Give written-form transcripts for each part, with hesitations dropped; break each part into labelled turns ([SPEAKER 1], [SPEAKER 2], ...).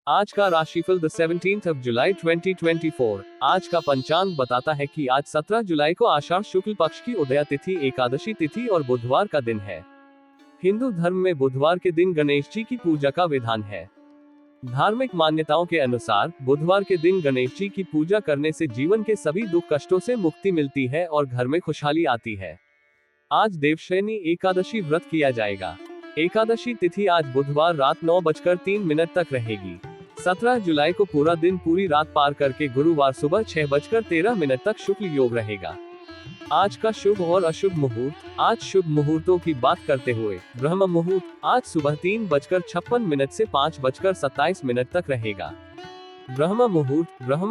[SPEAKER 1] आज का राशिफल 17 जुलाई 2024। आज का पंचांग बताता है कि आज 17 जुलाई को आषाढ़ शुक्ल पक्ष की उदया तिथि, एकादशी तिथि और बुधवार का दिन है। हिंदू धर्म में बुधवार के दिन गणेश जी की पूजा का विधान है। धार्मिक मान्यताओं के अनुसार बुधवार के दिन गणेश जी की पूजा करने से जीवन के सभी दुख कष्टों से मुक्ति मिलती है और घर में खुशहाली आती है। आज देवशयनी एकादशी व्रत किया जाएगा। एकादशी तिथि आज बुधवार रात 9:03 तक रहेगी। 17 जुलाई को पूरा दिन पूरी रात पार करके गुरुवार सुबह 6:13 तक शुक्ल योग रहेगा। आज का शुभ और अशुभ मुहूर्त। आज शुभ मुहूर्तों की बात करते हुए ब्रह्म मुहूर्त आज सुबह 3:56 से 5:27 तक रहेगा। ब्रह्म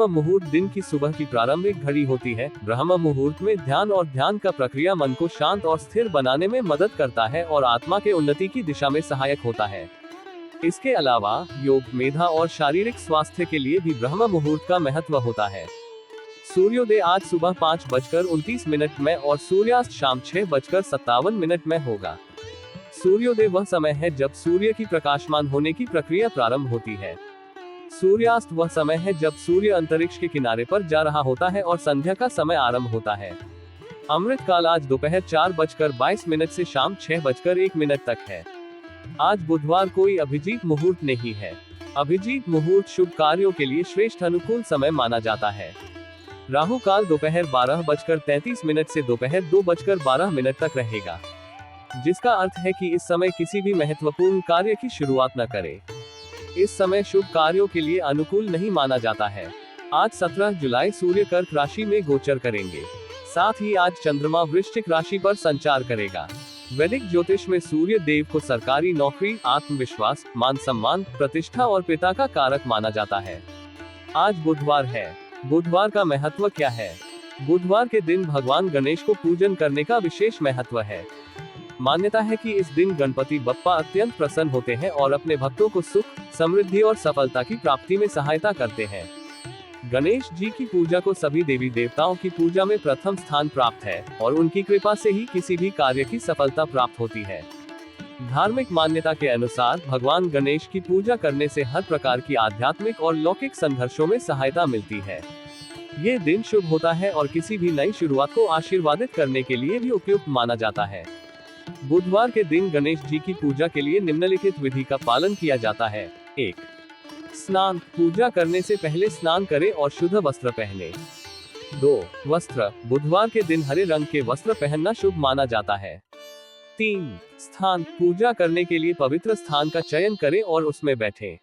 [SPEAKER 1] मुहूर्त दिन की सुबह की प्रारंभिक घड़ी होती है। ब्रह्म मुहूर्त में ध्यान और ध्यान का प्रक्रिया मन को शांत और स्थिर बनाने में मदद करता है और आत्मा के उन्नति की दिशा में सहायक होता है। इसके अलावा योग, मेधा और शारीरिक स्वास्थ्य के लिए भी ब्रह्म मुहूर्त का महत्व होता है। सूर्योदय आज सुबह 5:29 में और सूर्यास्त शाम 6:57 में होगा। सूर्योदय वह समय है जब सूर्य की प्रकाशमान होने की प्रक्रिया प्रारंभ होती है। सूर्यास्त वह समय है जब सूर्य अंतरिक्ष के किनारे पर जा रहा होता है और संध्या का समय आरंभ होता है। अमृत काल आज दोपहर 4:22 से शाम 6:01 तक है। आज बुधवार कोई अभिजीत मुहूर्त नहीं है। अभिजीत मुहूर्त शुभ कार्यों के लिए श्रेष्ठ अनुकूल समय माना जाता है। राहु काल दोपहर 12:33 से दोपहर 2:12 तक रहेगा, जिसका अर्थ है कि इस समय किसी भी महत्वपूर्ण कार्य की शुरुआत न करें। इस समय शुभ कार्यों के लिए अनुकूल नहीं माना जाता है। आज 17 जुलाई सूर्य कर्क राशि में गोचर करेंगे। साथ ही आज चंद्रमा वृश्चिक राशि पर संचार करेगा। वैदिक ज्योतिष में सूर्य देव को सरकारी नौकरी, आत्मविश्वास, मान सम्मान, प्रतिष्ठा और पिता का कारक माना जाता है। आज बुधवार है। बुधवार का महत्व क्या है? बुधवार के दिन भगवान गणेश को पूजन करने का विशेष महत्व है। मान्यता है कि इस दिन गणपति बप्पा अत्यंत प्रसन्न होते हैं और अपने भक्तों को सुख, समृद्धि और सफलता की प्राप्ति में सहायता करते हैं। गणेश जी की पूजा को सभी देवी देवताओं की पूजा में प्रथम स्थान प्राप्त है और उनकी कृपा से ही किसी भी कार्य की सफलता प्राप्त होती है। धार्मिक मान्यता के अनुसार भगवान गणेश की पूजा करने से हर प्रकार की आध्यात्मिक और लौकिक संघर्षों में सहायता मिलती है। ये दिन शुभ होता है और किसी भी नई शुरुआत को आशीर्वादित करने के लिए भी उपयुक्त माना जाता है। बुधवार के दिन गणेश जी की पूजा के लिए निम्नलिखित विधि का पालन किया जाता है। 1. स्नान। पूजा करने से पहले स्नान करें और शुद्ध वस्त्र पहने। 2. वस्त्र। बुधवार के दिन हरे रंग के वस्त्र पहनना शुभ माना जाता है। 3. स्थान। पूजा करने के लिए पवित्र स्थान का चयन करें और उसमें बैठें।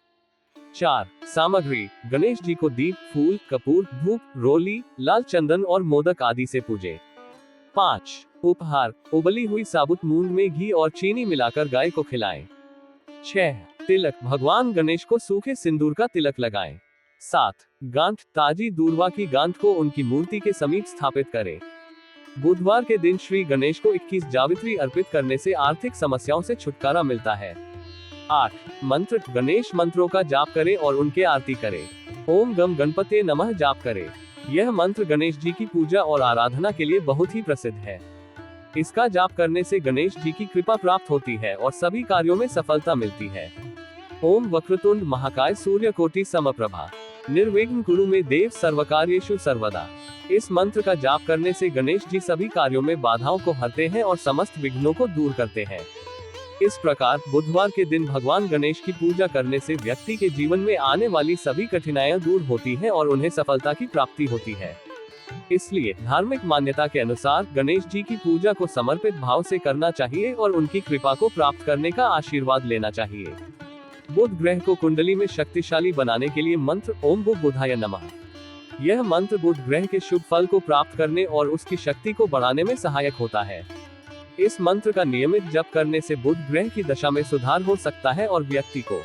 [SPEAKER 1] 4. सामग्री। गणेश जी को दीप, फूल, कपूर, धूप, रोली, लाल चंदन और मोदक आदि से पूजें। 5. उपहार। उबली हुई साबुत मूंग में घी और चीनी मिलाकर गाय को खिलाएं। 6. तिलक। भगवान गणेश को सूखे सिंदूर का तिलक लगाएं। 7. गांठ। ताजी दूर्वा की गांठ को उनकी मूर्ति के समीप स्थापित करें। बुधवार के दिन श्री गणेश को 21 जावित्री अर्पित करने से आर्थिक समस्याओं से छुटकारा मिलता है। 8. मंत्र। गणेश मंत्रों का जाप करें और उनके आरती करें। ओम गम गणपते नमः जाप करें। यह मंत्र गणेश जी की पूजा और आराधना के लिए बहुत ही प्रसिद्ध है। इसका जाप करने से गणेश जी की कृपा प्राप्त होती है और सभी कार्यों में सफलता मिलती है। ओम वक्रतुंड महाकाय सूर्यकोटि समप्रभा निर्विघ्न कुरु मे देव सर्वकार्येषु सर्वदा। इस मंत्र का जाप करने से गणेश जी सभी कार्यों में बाधाओं को हरते हैं और समस्त विघ्नों को दूर करते हैं। इस प्रकार बुधवार के दिन भगवान गणेश की पूजा करने से व्यक्ति के जीवन में आने वाली सभी कठिनाइयां दूर होती हैं और उन्हें सफलता की प्राप्ति होती है। इसलिए धार्मिक मान्यता के अनुसार गणेश जी की पूजा को समर्पित भाव से करना चाहिए और उनकी कृपा को प्राप्त करने का आशीर्वाद लेना चाहिए। बुध ग्रह को कुंडली में शक्तिशाली बनाने के लिए मंत्र ओम बुधाय नमः। यह मंत्र बुध ग्रह के शुभ फल को प्राप्त करने और उसकी शक्ति को बढ़ाने में सहायक होता है। इस मंत्र का नियमित जप करने से बुध ग्रह की दशा में सुधार हो सकता है और व्यक्ति को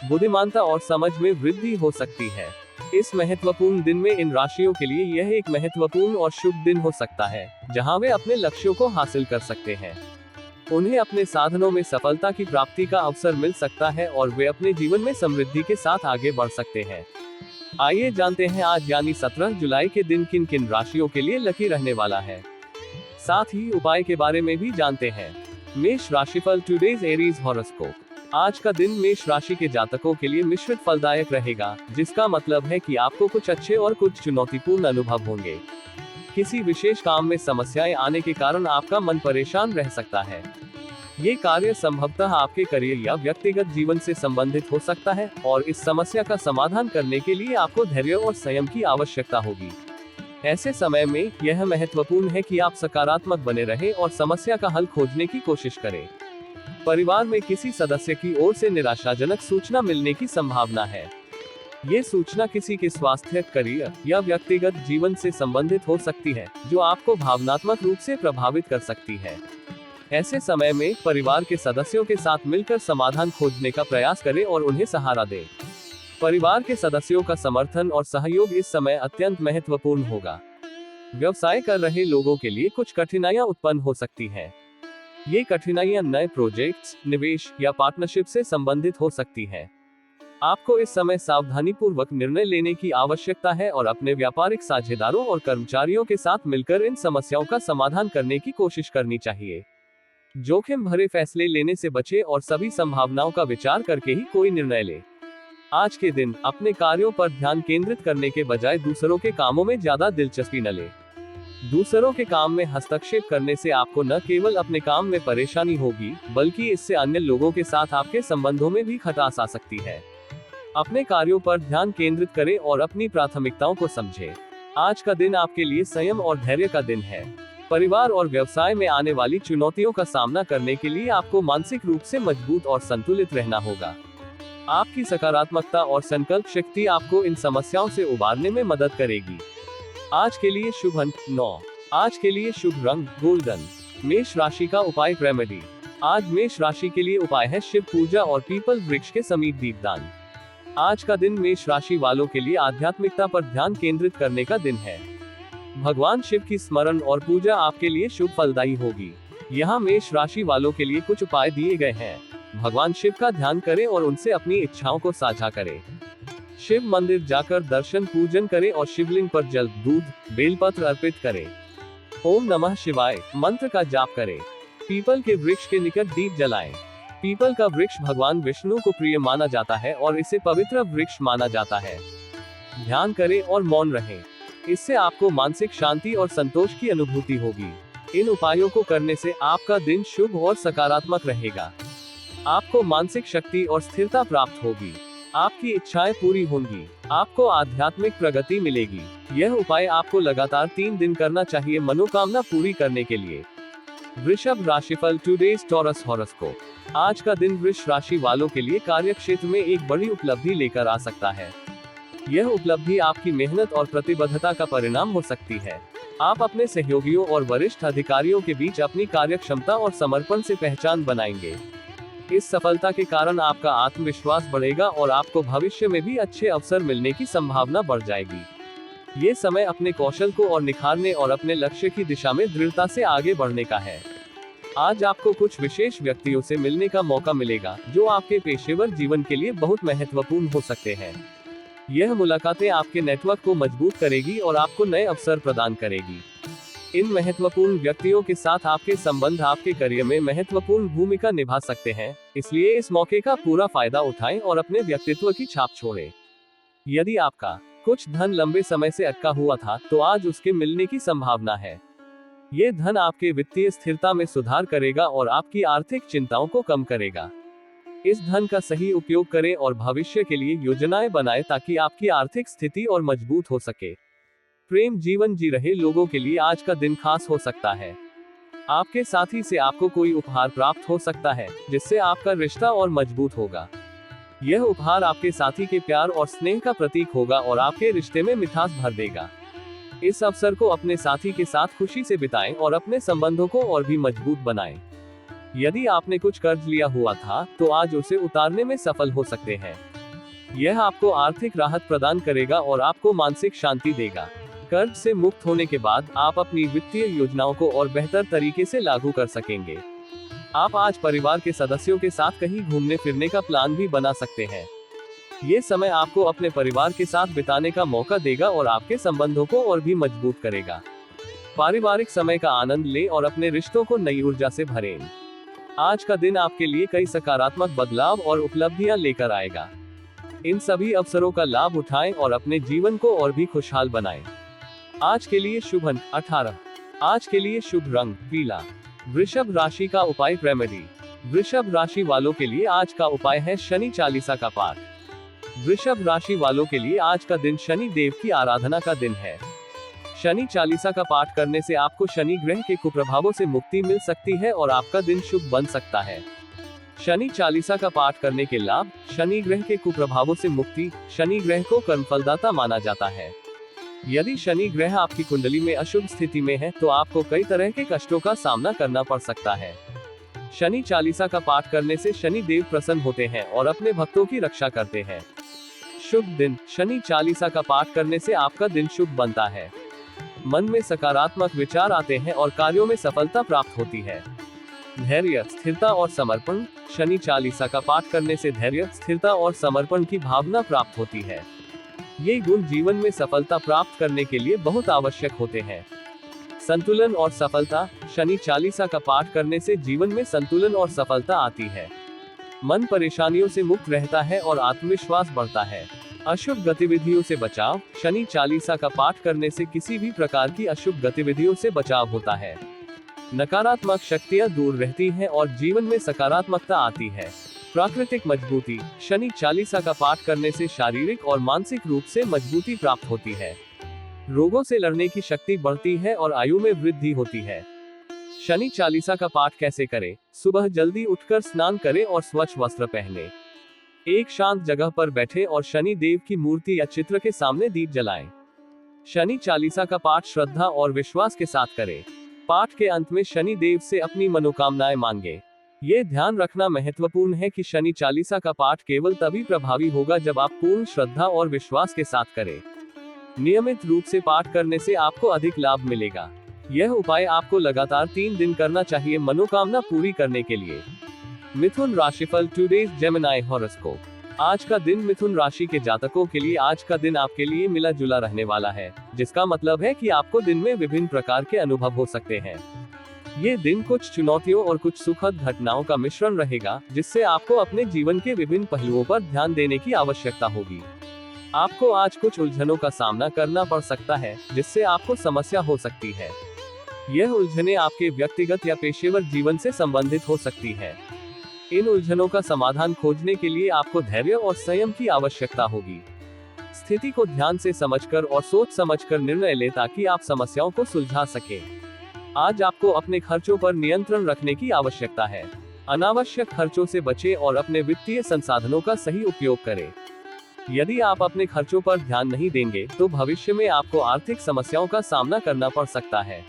[SPEAKER 1] बुद्धिमानता और समझ में वृद्धि हो सकती है। इस महत्वपूर्ण दिन में इन राशियों के लिए यह एक महत्वपूर्ण और शुभ दिन हो सकता है, जहां वे अपने लक्ष्यों को हासिल कर सकते हैं। उन्हें अपने साधनों में सफलता की प्राप्ति का अवसर मिल सकता है और वे अपने जीवन में समृद्धि के साथ आगे बढ़ सकते हैं। आइए जानते हैं आज यानी 17 जुलाई के दिन किन किन राशियों के लिए लकी रहने वाला है। साथ ही उपाय के बारे में भी जानते हैं। मेष राशिफल टुडेज एरीज हॉरोस्कोप। आज का दिन मेष राशि के जातकों के लिए मिश्रित फलदायक रहेगा, जिसका मतलब है कि आपको कुछ अच्छे और कुछ चुनौतीपूर्ण अनुभव होंगे। किसी विशेष काम में समस्याएं आने के कारण आपका मन परेशान रह सकता है। ये कार्य संभवतः आपके करियर या व्यक्तिगत जीवन से संबंधित हो सकता है और इस समस्या का समाधान करने के लिए आपको धैर्य और संयम की आवश्यकता होगी। ऐसे समय में यह महत्वपूर्ण है कि आप सकारात्मक बने रहें और समस्या का हल खोजने की कोशिश करें। परिवार में किसी सदस्य की ओर से निराशाजनक सूचना मिलने की संभावना है। ये सूचना किसी के स्वास्थ्य, करियर या व्यक्तिगत जीवन से संबंधित हो सकती है, जो आपको भावनात्मक रूप से प्रभावित कर सकती है। ऐसे समय में परिवार के सदस्यों के साथ मिलकर समाधान खोजने का प्रयास करें और उन्हें सहारा दें। परिवार के सदस्यों का समर्थन और सहयोग इस समय अत्यंत महत्वपूर्ण होगा। व्यवसाय कर रहे लोगों के लिए कुछ कठिनाइयां उत्पन्न हो सकती हैं। ये कठिनाइयां नए प्रोजेक्ट्स, निवेश या पार्टनरशिप से संबंधित हो सकती हैं। आपको इस समय सावधानीपूर्वक निर्णय लेने की आवश्यकता है और अपने व्यापारिक साझेदारों और कर्मचारियों के साथ मिलकर इन समस्याओं का समाधान करने की कोशिश करनी चाहिए। जोखिम भरे फैसले लेने से बचें और सभी संभावनाओं का विचार करके ही कोई निर्णय लें। आज के दिन अपने कार्यों पर ध्यान केंद्रित करने के बजाय दूसरों के कामों में ज्यादा दिलचस्पी न लें। दूसरों के काम में हस्तक्षेप करने से आपको न केवल अपने काम में परेशानी होगी, बल्कि इससे अन्य लोगों के साथ आपके संबंधों में भी खटास आ सकती है। अपने कार्यों पर ध्यान केंद्रित करें और अपनी प्राथमिकताओं को समझें। आज का दिन आपके लिए संयम और धैर्य का दिन है। परिवार और व्यवसाय में आने वाली चुनौतियों का सामना करने के लिए आपको मानसिक रूप से मजबूत और संतुलित रहना होगा। आपकी सकारात्मकता और संकल्प शक्ति आपको इन समस्याओं से उबारने में मदद करेगी। आज के लिए शुभ अंक 9। आज के लिए शुभ रंग गोल्डन। मेष राशि का उपाय रेमेडी। आज मेष राशि के लिए उपाय है शिव पूजा और पीपल वृक्ष के समीप दीपदान। आज का दिन मेष राशि वालों के लिए आध्यात्मिकता पर ध्यान केंद्रित करने का दिन है। भगवान शिव की स्मरण और पूजा आपके लिए शुभ फलदायी होगी। यहाँ मेष राशि वालों के लिए कुछ उपाय दिए गए हैं। भगवान शिव का ध्यान करें और उनसे अपनी इच्छाओं को साझा करें। शिव मंदिर जाकर दर्शन पूजन करें और शिवलिंग पर जल, दूध, बेलपत्र अर्पित करें। ओम नमः शिवाय मंत्र का जाप करें। पीपल के वृक्ष के निकट दीप जलाएं। पीपल का वृक्ष भगवान विष्णु को प्रिय माना जाता है और इसे पवित्र वृक्ष माना जाता है। ध्यान करें और मौन रहें। इससे आपको मानसिक शांति और संतोष की अनुभूति होगी। इन उपायों को करने से आपका दिन शुभ और सकारात्मक रहेगा। आपको मानसिक शक्ति और स्थिरता प्राप्त होगी। आपकी इच्छाएं पूरी होंगी। आपको आध्यात्मिक प्रगति मिलेगी। यह उपाय आपको लगातार 3 दिन करना चाहिए मनोकामना पूरी करने के लिए। वृषभ राशिफल टुडेज टॉरस हॉरोस्कोप। आज का दिन वृष राशि वालों के लिए कार्य क्षेत्र में एक बड़ी उपलब्धि लेकर आ सकता है। यह उपलब्धि आपकी मेहनत और प्रतिबद्धता का परिणाम हो सकती है। आप अपने सहयोगियों और वरिष्ठ अधिकारियों के बीच अपनी कार्यक्षमता और समर्पण से पहचान बनाएंगे। इस सफलता के कारण आपका आत्मविश्वास बढ़ेगा और आपको भविष्य में भी अच्छे अवसर मिलने की संभावना बढ़ जाएगी। ये समय अपने कौशल को और निखारने और अपने लक्ष्य की दिशा में दृढ़ता से आगे बढ़ने का है। आज आपको कुछ विशेष व्यक्तियों से मिलने का मौका मिलेगा, जो आपके पेशेवर जीवन के लिए बहुत महत्वपूर्ण हो सकते हैं। यह मुलाकातें आपके नेटवर्क को मजबूत करेगी और आपको नए अवसर प्रदान करेगी। इन महत्वपूर्ण व्यक्तियों के साथ आपके संबंध आपके करियर में महत्वपूर्ण भूमिका निभा सकते हैं, इसलिए इस मौके का पूरा फायदा उठाएं और अपने व्यक्तित्व की छाप छोड़ें। यदि आपका कुछ धन लंबे समय से अटका हुआ था, तो आज उसके मिलने की संभावना है। ये धन आपके वित्तीय स्थिरता में सुधार करेगा और आपकी आर्थिक चिंताओं को कम करेगा। इस धन का सही उपयोग करें और भविष्य के लिए योजनाएं बनाएं ताकि आपकी आर्थिक स्थिति और मजबूत हो सके। प्रेम जीवन जी रहे लोगों के लिए आज का दिन खास हो सकता है। आपके साथी से आपको कोई उपहार प्राप्त हो सकता है, जिससे आपका रिश्ता और मजबूत होगा। यह उपहार आपके साथी के प्यार और स्नेह का प्रतीक होगा और आपके रिश्ते में मिठास भर देगा। इस अवसर को अपने साथी के साथ खुशी से बिताएं और अपने संबंधों को और भी मजबूत बनाएं। यदि आपने कुछ कर्ज लिया हुआ था, तो आज उसे उतारने में सफल हो सकते हैं। यह आपको आर्थिक राहत प्रदान करेगा और आपको मानसिक शांति देगा। कर्ज से मुक्त होने के बाद आप अपनी वित्तीय योजनाओं को और बेहतर तरीके से लागू कर सकेंगे। आप आज परिवार के सदस्यों के साथ कहीं घूमने फिरने का प्लान भी बना सकते हैं। ये समय आपको अपने परिवार के साथ बिताने का मौका देगा और आपके संबंधों को और भी मजबूत करेगा। पारिवारिक समय का आनंद लें और अपने रिश्तों को नई ऊर्जा से भरें। आज का दिन आपके लिए कई सकारात्मक बदलाव और उपलब्धियां लेकर आएगा। इन सभी अवसरों का लाभ उठाएं और अपने जीवन को और भी खुशहाल बनाएं। आज के लिए शुभ अंक 18। आज के लिए शुभ रंग पीला। वृषभ राशि का उपाय रेमेडी। वृषभ राशि वालों के लिए आज का उपाय है शनि चालीसा का पाठ। वृषभ राशि वालों के लिए आज का दिन शनि देव की आराधना का दिन है। शनि चालीसा का पाठ करने से आपको शनि ग्रह के कुप्रभावों से मुक्ति मिल सकती है और आपका दिन शुभ बन सकता है। शनि चालीसा का पाठ करने के लाभ। शनि ग्रह के कुप्रभावों से मुक्ति। शनि ग्रह को कर्मफलदाता माना जाता है। यदि शनि ग्रह आपकी कुंडली में अशुभ स्थिति में है तो आपको कई तरह के कष्टों का सामना करना पड़ सकता है। शनि चालीसा का पाठ करने से शनि देव प्रसन्न होते हैं और अपने भक्तों की रक्षा करते हैं। शुभ दिन। शनि चालीसा का पाठ करने से आपका दिन शुभ बनता है। मन में सकारात्मक विचार आते हैं और कार्यों में सफलता प्राप्त होती है। धैर्य, स्थिरता और समर्पण। शनि चालीसा का पाठ करने से धैर्य, स्थिरता और समर्पण की भावना प्राप्त होती है। ये गुण जीवन में सफलता प्राप्त करने के लिए बहुत आवश्यक होते हैं। संतुलन और सफलता। शनि चालीसा का पाठ करने से जीवन में संतुलन और सफलता आती है। मन परेशानियों से मुक्त रहता है और आत्मविश्वास बढ़ता है। अशुभ गतिविधियों से बचाव। शनि चालीसा का पाठ करने से किसी भी प्रकार की अशुभ गतिविधियों से बचाव होता है। नकारात्मक शक्तियां दूर रहती हैं और जीवन में सकारात्मकता आती है। प्राकृतिक मजबूती। शनि चालीसा का पाठ करने से शारीरिक और मानसिक रूप से मजबूती प्राप्त होती है। रोगों से लड़ने की शक्ति बढ़ती है और आयु में वृद्धि होती है। शनि चालीसा का पाठ कैसे करें? सुबह जल्दी उठकर स्नान करें और स्वच्छ वस्त्र पहने। एक शांत जगह पर बैठे और शनि देव की मूर्ति या चित्र के सामने दीप जलाएं। शनि चालीसा का पाठ श्रद्धा और विश्वास के साथ करें। पाठ के अंत में शनि देव से अपनी मनोकामनाएं मांगे। ये ध्यान रखना महत्वपूर्ण है कि शनि चालीसा का पाठ केवल तभी प्रभावी होगा जब आप पूर्ण श्रद्धा और विश्वास के साथ करें। नियमित रूप से पाठ करने से आपको अधिक लाभ मिलेगा। यह उपाय आपको लगातार 3 दिन करना चाहिए मनोकामना पूरी करने के लिए। मिथुन राशिफल टुडेज जेमिनी हॉरोस्कोप। आज का दिन मिथुन राशि के जातकों के लिए आज का दिन आपके लिए मिला जुला रहने वाला है, जिसका मतलब है कि आपको दिन में विभिन्न प्रकार के अनुभव हो सकते हैं। ये दिन कुछ चुनौतियों और कुछ सुखद घटनाओं का मिश्रण रहेगा, जिससे आपको अपने जीवन के विभिन्न पहलुओं पर ध्यान देने की आवश्यकता होगी। आपको आज कुछ उलझनों का सामना करना पड़ सकता है, जिससे आपको समस्या हो सकती है। यह उलझनें आपके व्यक्तिगत या पेशेवर जीवन से संबंधित हो सकती है। इन उलझनों का समाधान खोजने के लिए आपको धैर्य और संयम की आवश्यकता होगी। स्थिति को ध्यान से समझकर और सोच समझकर निर्णय लें ताकि आप समस्याओं को सुलझा सकें। आज आपको अपने खर्चों पर नियंत्रण रखने की आवश्यकता है। अनावश्यक खर्चों से बचें और अपने वित्तीय संसाधनों का सही उपयोग करें। यदि आप अपने खर्चों पर ध्यान नहीं देंगे तो भविष्य में आपको आर्थिक समस्याओं का सामना करना पड़ सकता है।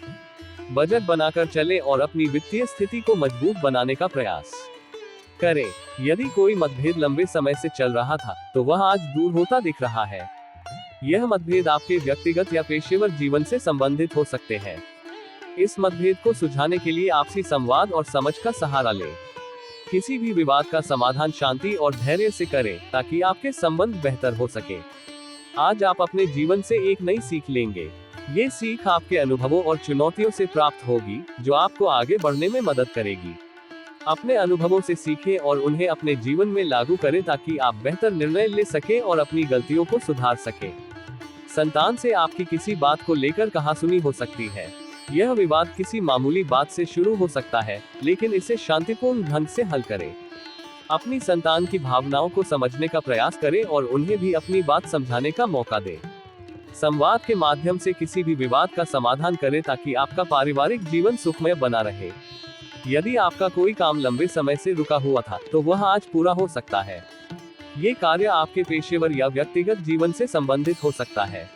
[SPEAKER 1] बजट बनाकर चलें और अपनी वित्तीय स्थिति को मजबूत बनाने का प्रयास करें। यदि कोई मतभेद लंबे समय से चल रहा था तो वह आज दूर होता दिख रहा है। यह मतभेद आपके व्यक्तिगत या पेशेवर जीवन से संबंधित हो सकते हैं। इस मतभेद को सुलझाने के लिए आपसी संवाद और समझ का सहारा लें। किसी भी विवाद का समाधान शांति और धैर्य से करें ताकि आपके संबंध बेहतर हो सके। आज आप अपने जीवन से एक नई सीख लेंगे। ये सीख आपके अनुभवों और चुनौतियों से प्राप्त होगी, जो आपको आगे बढ़ने में मदद करेगी। अपने अनुभवों से सीखें और उन्हें अपने जीवन में लागू करें ताकि आप बेहतर निर्णय ले सकें और अपनी गलतियों को सुधार सकें। संतान से आपकी किसी बात को लेकर कहासुनी हो सकती है। यह विवाद किसी मामूली बात से शुरू हो सकता है, लेकिन इसे शांतिपूर्ण ढंग से हल करें। अपनी संतान की भावनाओं को समझने का प्रयास करें और उन्हें भी अपनी बात समझाने का मौका दें। संवाद के माध्यम से किसी भी विवाद का समाधान करें ताकि आपका पारिवारिक जीवन सुखमय बना रहे। यदि आपका कोई काम लंबे समय से रुका हुआ था तो वह आज पूरा हो सकता है। ये कार्य आपके पेशेवर या व्यक्तिगत जीवन से संबंधित हो सकता है।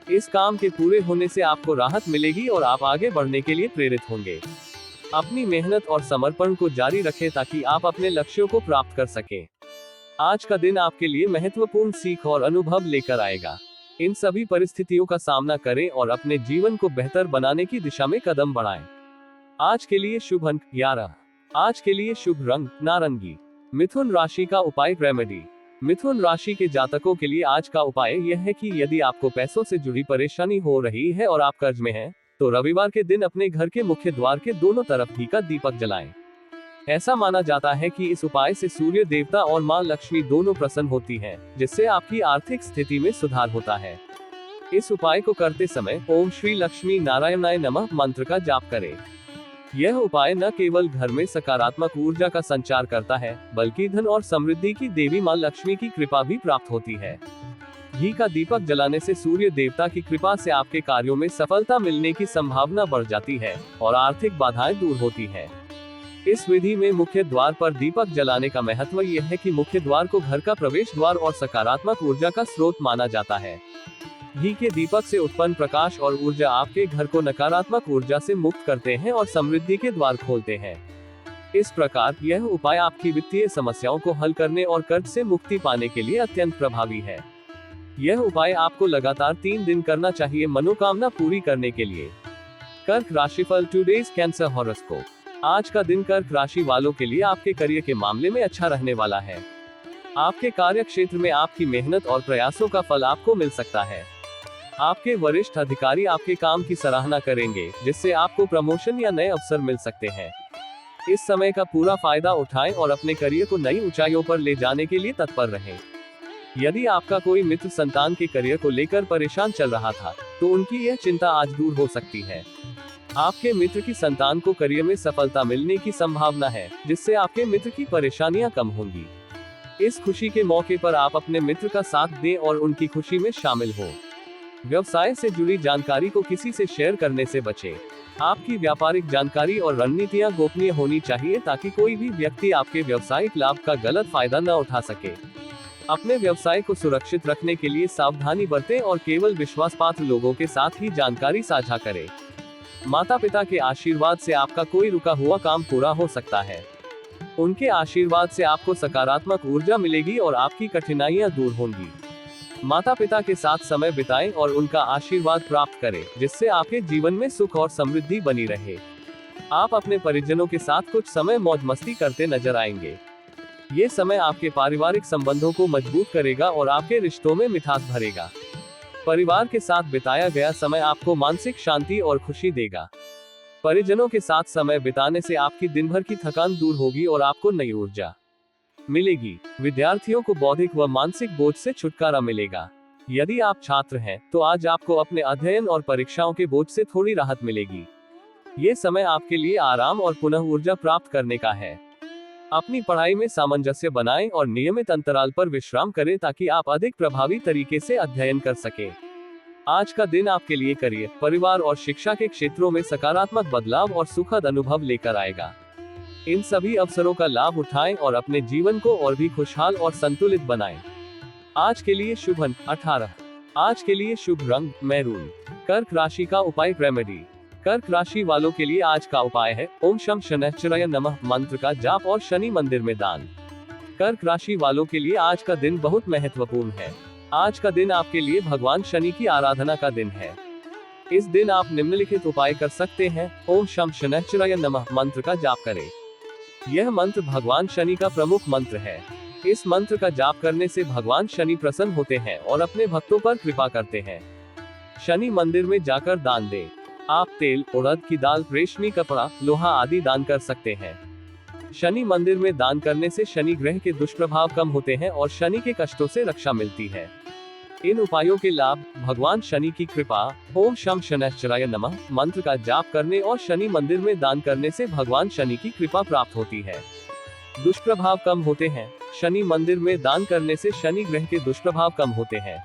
[SPEAKER 1] इस काम के पूरे होने से आपको राहत मिलेगी और आप आगे बढ़ने के लिए प्रेरित होंगे। अपनी मेहनत और समर्पण को जारी रखें ताकि आप अपने लक्ष्यों को प्राप्त कर सकें। आज का दिन आपके लिए महत्वपूर्ण सीख और अनुभव लेकर आएगा। इन सभी परिस्थितियों का सामना करें और अपने जीवन को बेहतर बनाने की दिशा में कदम बढ़ाएं। आज के लिए शुभ अंक 11। आज के लिए शुभ रंग नारंगी। मिथुन राशि का उपाय रेमेडी। मिथुन राशि के जातकों के लिए आज का उपाय यह है कि यदि आपको पैसों से जुड़ी परेशानी हो रही है और आप कर्ज में हैं, तो रविवार के दिन अपने घर के मुख्य द्वार के दोनों तरफ घी का दीपक जलाएं। ऐसा माना जाता है कि इस उपाय से सूर्य देवता और मां लक्ष्मी दोनों प्रसन्न होती हैं, जिससे आपकी आर्थिक स्थिति में सुधार होता है। इस उपाय को करते समय ओम श्री लक्ष्मी नारायणाय नमः मंत्र का जाप करें। यह उपाय न केवल घर में सकारात्मक ऊर्जा का संचार करता है, बल्कि धन और समृद्धि की देवी मां लक्ष्मी की कृपा भी प्राप्त होती है। घी का दीपक जलाने से सूर्य देवता की कृपा से आपके कार्यों में सफलता मिलने की संभावना बढ़ जाती है और आर्थिक बाधाएं दूर होती हैं। इस विधि में मुख्य द्वार पर दीपक जलाने का महत्व यह है कि मुख्य द्वार को घर का प्रवेश द्वार और सकारात्मक ऊर्जा का स्रोत माना जाता है। घी के दीपक से उत्पन्न प्रकाश और ऊर्जा आपके घर को नकारात्मक ऊर्जा से मुक्त करते हैं और समृद्धि के द्वार खोलते हैं। इस प्रकार यह उपाय आपकी वित्तीय समस्याओं को हल करने और कर्ज से मुक्ति पाने के लिए अत्यंत प्रभावी है। यह उपाय आपको लगातार 3 दिन करना चाहिए मनोकामना पूरी करने के लिए। कर्क राशिफल टुडेज कैंसर हॉरोस्कोप। आज का दिन कर्क राशि वालों के लिए आपके करियर के मामले में अच्छा रहने वाला है। आपके कार्य क्षेत्र में आपकी मेहनत और प्रयासों का फल आपको मिल सकता है। आपके वरिष्ठ अधिकारी आपके काम की सराहना करेंगे, जिससे आपको प्रमोशन या नए अवसर मिल सकते हैं। इस समय का पूरा फायदा उठाएं और अपने करियर को नई ऊंचाइयों पर ले जाने के लिए तत्पर रहें। यदि आपका कोई मित्र संतान के करियर को लेकर परेशान चल रहा था, तो उनकी यह चिंता आज दूर हो सकती है। आपके मित्र की संतान को करियर में सफलता मिलने की संभावना है, जिससे आपके मित्र की परेशानियां कम होंगी। इस खुशी के मौके पर आप अपने मित्र का साथ दें और उनकी खुशी में शामिल हो। व्यवसाय से जुड़ी जानकारी को किसी से शेयर करने से बचें। आपकी व्यापारिक जानकारी और रणनीतियां गोपनीय होनी चाहिए, ताकि कोई भी व्यक्ति आपके व्यावसायिक लाभ का गलत फायदा न उठा सके। अपने व्यवसाय को सुरक्षित रखने के लिए सावधानी बरतें और केवल विश्वासपात्र लोगों के साथ ही जानकारी साझा करें। माता पिता के आशीर्वाद से आपका कोई रुका हुआ काम पूरा हो सकता है। उनके आशीर्वाद से आपको सकारात्मक ऊर्जा मिलेगी और आपकी कठिनाइयां दूर होंगी। माता पिता के साथ समय बिताएं और उनका आशीर्वाद प्राप्त करें, जिससे आपके जीवन में सुख और समृद्धि बनी रहे। आप अपने परिजनों के साथ कुछ समय मौज मस्ती करते नजर आएंगे। ये समय आपके पारिवारिक संबंधों को मजबूत करेगा और आपके रिश्तों में मिठास भरेगा। परिवार के साथ बिताया गया समय आपको मानसिक शांति और खुशी देगा। परिजनों के साथ समय बिताने से आपकी दिन भर की थकान दूर होगी और आपको नई ऊर्जा मिलेगी। विद्यार्थियों को बौद्धिक व मानसिक बोझ से छुटकारा मिलेगा। यदि आप छात्र हैं, तो आज आपको अपने अध्ययन और परीक्षाओं के बोझ से थोड़ी राहत मिलेगी। ये समय आपके लिए आराम और पुनः ऊर्जा प्राप्त करने का है। अपनी पढ़ाई में सामंजस्य बनाएं और नियमित अंतराल पर विश्राम करें, ताकि आप अधिक प्रभावी तरीके से अध्ययन कर सकें। आज का दिन आपके लिए करियर, परिवार और शिक्षा के क्षेत्रों में सकारात्मक बदलाव और सुखद अनुभव लेकर आएगा। इन सभी अवसरों का लाभ उठाएं और अपने जीवन को और भी खुशहाल और संतुलित बनाएं। आज के लिए शुभ अंक 18। आज के लिए शुभ रंग मैरून। कर्क राशि का उपाय रेमेडी। कर्क राशि वालों के लिए आज का उपाय है ओम शम शनैश्चराय नमः मंत्र का जाप और शनि मंदिर में दान। कर्क राशि वालों के लिए आज का दिन बहुत महत्वपूर्ण है। आज का दिन आपके लिए भगवान शनि की आराधना का दिन है। इस दिन आप निम्नलिखित उपाय कर सकते हैं। ओम शम शनैश्चराय नमः मंत्र का जाप करें। यह मंत्र भगवान शनि का प्रमुख मंत्र है। इस मंत्र का जाप करने से भगवान शनि प्रसन्न होते हैं और अपने भक्तों पर कृपा करते हैं। शनि मंदिर में जाकर दान दें। आप तेल, उड़द की दाल, रेशमी कपड़ा, लोहा आदि दान कर सकते हैं। शनि मंदिर में दान करने से शनि ग्रह के दुष्प्रभाव कम होते हैं और शनि के कष्टों से रक्षा मिलती है। इन उपायों के लाभ भगवान शनि की कृपा, ओम शम शनैश्चराय नमः मंत्र का जाप करने और शनि मंदिर में दान करने से भगवान शनि की कृपा प्राप्त होती है। दुष्प्रभाव कम होते हैं। शनि मंदिर में दान करने से शनि ग्रह के दुष्प्रभाव कम होते हैं।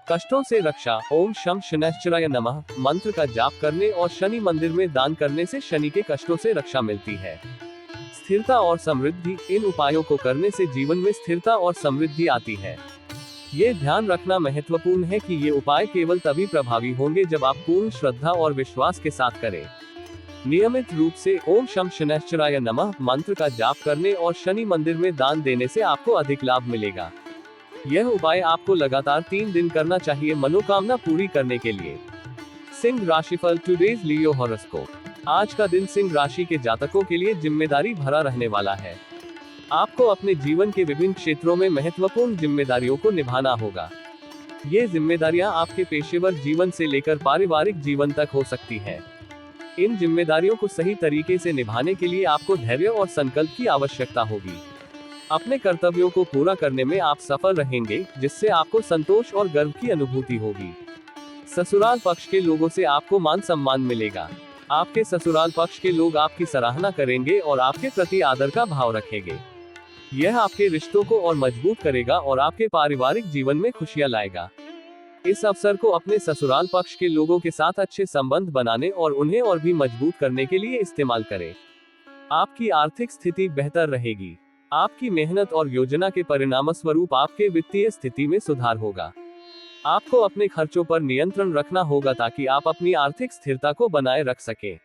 [SPEAKER 1] कष्टों से रक्षा, ओम शम शनैश्चराय नमः मंत्र का जाप करने और शनि मंदिर में दान करने से शनि के कष्टों से रक्षा मिलती है। स्थिरता और समृद्धि, इन उपायों को करने से जीवन में स्थिरता और समृद्धि आती है। ये ध्यान रखना महत्वपूर्ण है कि ये उपाय केवल तभी प्रभावी होंगे जब आप पूर्ण श्रद्धा और विश्वास के साथ करें। नियमित रूप से ओम शम शनैश्चराय नमः मंत्र का जाप करने और शनि मंदिर में दान देने से आपको अधिक लाभ मिलेगा। यह उपाय आपको लगातार 3 दिन करना चाहिए मनोकामना पूरी करने के लिए। सिंह राशिफल टुडेज लियो हॉरोस्कोप। आज का दिन सिंह राशि के जातकों के लिए जिम्मेदारी भरा रहने वाला है। आपको अपने जीवन के विभिन्न क्षेत्रों में महत्वपूर्ण जिम्मेदारियों को निभाना होगा। ये जिम्मेदारियां आपके पेशेवर जीवन से लेकर पारिवारिक जीवन तक हो सकती हैं। इन जिम्मेदारियों को सही तरीके से निभाने के लिए आपको धैर्य और संकल्प की आवश्यकता होगी। अपने कर्तव्यों को पूरा करने में आप सफल रहेंगे, जिससे आपको संतोष और गर्व की अनुभूति होगी। ससुराल पक्ष के लोगों से आपको मान सम्मान मिलेगा। आपके ससुराल पक्ष के लोग आपकी सराहना करेंगे और आपके प्रति आदर का भाव रखेंगे। यह आपके रिश्तों को और मजबूत करेगा और आपके पारिवारिक जीवन में खुशियां लाएगा। इस अवसर को अपने ससुराल पक्ष के लोगों के साथ अच्छे संबंध बनाने और उन्हें और भी मजबूत करने के लिए इस्तेमाल करें। आपकी आर्थिक स्थिति बेहतर रहेगी। आपकी मेहनत और योजना के परिणामस्वरूप आपके वित्तीय स्थिति में सुधार होगा। आपको अपने खर्चों पर नियंत्रण रखना होगा ताकि आप अपनी आर्थिक स्थिरता को बनाए रख सकें।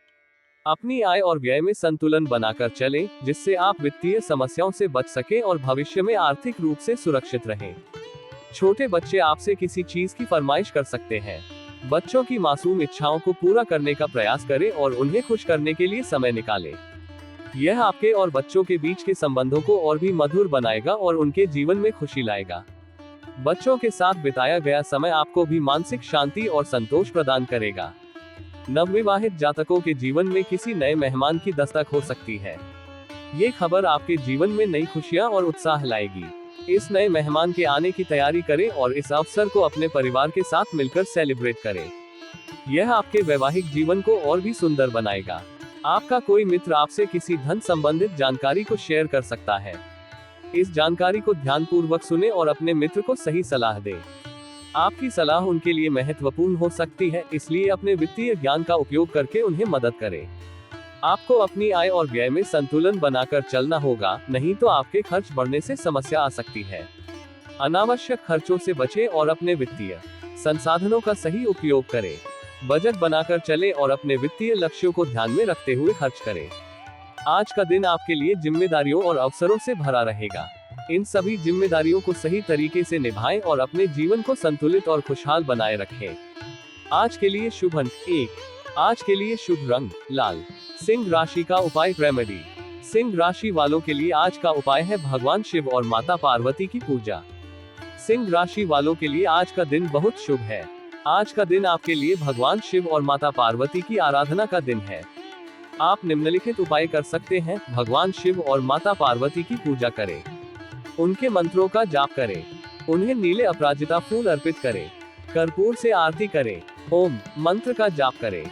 [SPEAKER 1] अपनी आय और व्यय में संतुलन बनाकर चलें, जिससे आप वित्तीय समस्याओं से बच सकें और भविष्य में आर्थिक रूप से सुरक्षित रहें। छोटे बच्चे आपसे किसी चीज की फरमाइश कर सकते हैं। बच्चों की मासूम इच्छाओं को पूरा करने का प्रयास करें और उन्हें खुश करने के लिए समय निकालें। यह आपके और बच्चों के बीच के संबंधों को और भी मधुर बनाएगा और उनके जीवन में खुशी लाएगा। बच्चों के साथ बिताया गया समय आपको भी मानसिक शांति और संतोष प्रदान करेगा। नवविवाहित जातकों के जीवन में किसी नए मेहमान की दस्तक हो सकती है। ये खबर आपके जीवन में नई खुशियां और उत्साह लाएगी। इस नए मेहमान के आने की तैयारी करें और इस अवसर को अपने परिवार के साथ मिलकर सेलिब्रेट करें। यह आपके वैवाहिक जीवन को और भी सुंदर बनाएगा। आपका कोई मित्र आपसे किसी धन संबंधित जानकारी को शेयर कर सकता है। इस जानकारी को ध्यानपूर्वक सुनें और अपने मित्र को सही सलाह दें। आपकी सलाह उनके लिए महत्वपूर्ण हो सकती है, इसलिए अपने वित्तीय ज्ञान का उपयोग करके उन्हें मदद करें। आपको अपनी आय और व्यय में संतुलन बनाकर चलना होगा, नहीं तो आपके खर्च बढ़ने से समस्या आ सकती है। अनावश्यक खर्चों से बचें और अपने वित्तीय संसाधनों का सही उपयोग करें। बजट बनाकर चलें और अपने वित्तीय लक्ष्यों को ध्यान में रखते हुए खर्च करें। आज का दिन आपके लिए जिम्मेदारियों और अवसरों से भरा रहेगा। इन सभी जिम्मेदारियों को सही तरीके से निभाएं और अपने जीवन को संतुलित और खुशहाल बनाए रखें। आज के लिए शुभ अंक 1। आज के लिए शुभ रंग लाल। सिंह राशि का उपाय रेमेडी। सिंह राशि वालों के लिए आज का उपाय है भगवान शिव और माता पार्वती की पूजा। सिंह राशि वालों के लिए आज का दिन बहुत शुभ है। आज का दिन आपके लिए भगवान शिव और माता पार्वती की आराधना का दिन है। आप निम्नलिखित उपाय कर सकते हैं। भगवान शिव और माता पार्वती की पूजा करें। उनके मंत्रों का जाप करें। उन्हें नीले अपराजिता फूल अर्पित करें। कर्पूर से आरती करें। ओम मंत्र का जाप करें।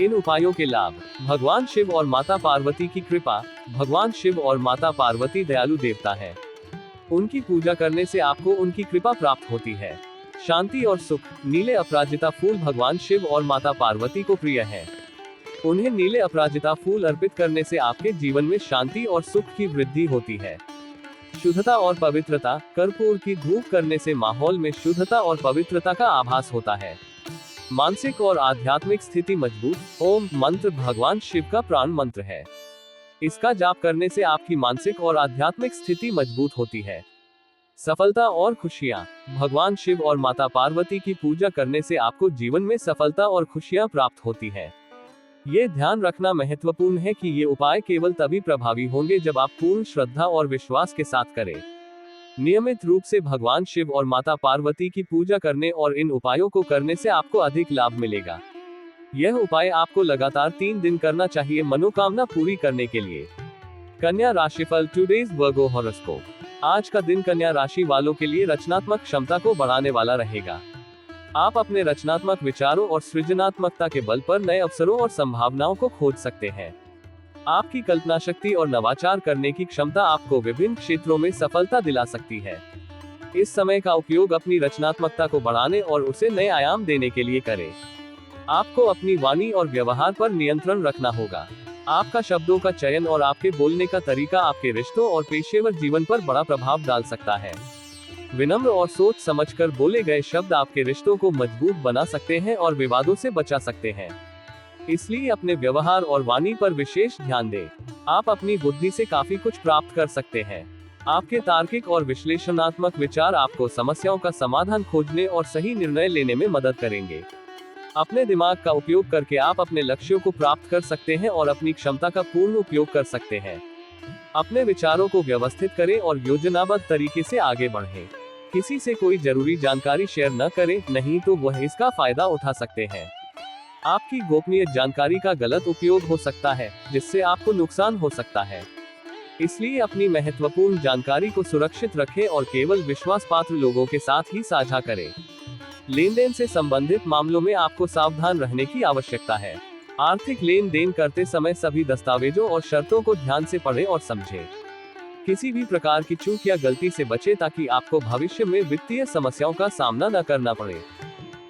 [SPEAKER 1] इन उपायों के लाभ। भगवान शिव और माता पार्वती की कृपा। भगवान शिव और माता पार्वती दयालु देवता है। उनकी पूजा करने से आपको उनकी कृपा प्राप्त होती है। शांति और सुख। नीले अपराजिता फूल भगवान शिव और माता पार्वती को प्रिय है। उन्हें नीले अपराजिता फूल अर्पित करने से आपके जीवन में शांति और सुख की वृद्धि होती है। शुद्धता और पवित्रता। कर्पूर की धूप करने से माहौल में शुद्धता और पवित्रता का आभास होता है। मानसिक और आध्यात्मिक स्थिति मजबूत। ओम मंत्र भगवान शिव का प्राण मंत्र है। इसका जाप करने से आपकी मानसिक और आध्यात्मिक स्थिति मजबूत होती है। सफलता और खुशियां। भगवान शिव और माता पार्वती की पूजा करने से आपको जीवन में सफलता और खुशियां प्राप्त होती है। ये ध्यान रखना महत्वपूर्ण है कि ये उपाय केवल तभी प्रभावी होंगे जब आप पूर्ण श्रद्धा और विश्वास के साथ करें। नियमित रूप से भगवान शिव और माता पार्वती की पूजा करने और इन उपायों को करने से आपको अधिक लाभ मिलेगा। यह उपाय आपको लगातार 3 दिन करना चाहिए मनोकामना पूरी करने के लिए। कन्या राशिफल टुडेज वर्गो हॉरोस्कोप। आज का दिन कन्या राशि वालों के लिए रचनात्मक क्षमता को बढ़ाने वाला रहेगा। आप अपने रचनात्मक विचारों और सृजनात्मकता के बल पर नए अवसरों और संभावनाओं को खोज सकते हैं। आपकी कल्पना शक्ति और नवाचार करने की क्षमता आपको विभिन्न क्षेत्रों में सफलता दिला सकती है। इस समय का उपयोग अपनी रचनात्मकता को बढ़ाने और उसे नए आयाम देने के लिए करें। आपको अपनी वाणी और व्यवहार पर नियंत्रण रखना होगा। आपका शब्दों का चयन और आपके बोलने का तरीका आपके रिश्तों और पेशेवर जीवन पर बड़ा प्रभाव डाल सकता है। विनम्र और सोच समझकर बोले गए शब्द आपके रिश्तों को मजबूत बना सकते हैं और विवादों से बचा सकते हैं। इसलिए अपने व्यवहार और वाणी पर विशेष ध्यान दें। आप अपनी बुद्धि से काफी कुछ प्राप्त कर सकते हैं। आपके तार्किक और विश्लेषणात्मक विचार आपको समस्याओं का समाधान खोजने और सही निर्णय लेने में मदद करेंगे। अपने दिमाग का उपयोग करके आप अपने लक्ष्यों को प्राप्त कर सकते हैं और अपनी क्षमता का पूर्ण उपयोग कर सकते हैं। अपने विचारों को व्यवस्थित करें और योजनाबद्ध तरीके से आगे बढ़ें। किसी से कोई जरूरी जानकारी शेयर न करें, नहीं तो वह इसका फायदा उठा सकते हैं। आपकी गोपनीय जानकारी का गलत उपयोग हो सकता है, जिससे आपको नुकसान हो सकता है। इसलिए अपनी महत्वपूर्ण जानकारी को सुरक्षित रखें और केवल विश्वास पात्र लोगों के साथ ही साझा करें। लेन देन से संबंधित मामलों में आपको सावधान रहने की आवश्यकता है। आर्थिक लेन देन करते समय सभी दस्तावेजों और शर्तों को ध्यान से पढ़ें और समझें। किसी भी प्रकार की चूक या गलती से बचें ताकि आपको भविष्य में वित्तीय समस्याओं का सामना न करना पड़े।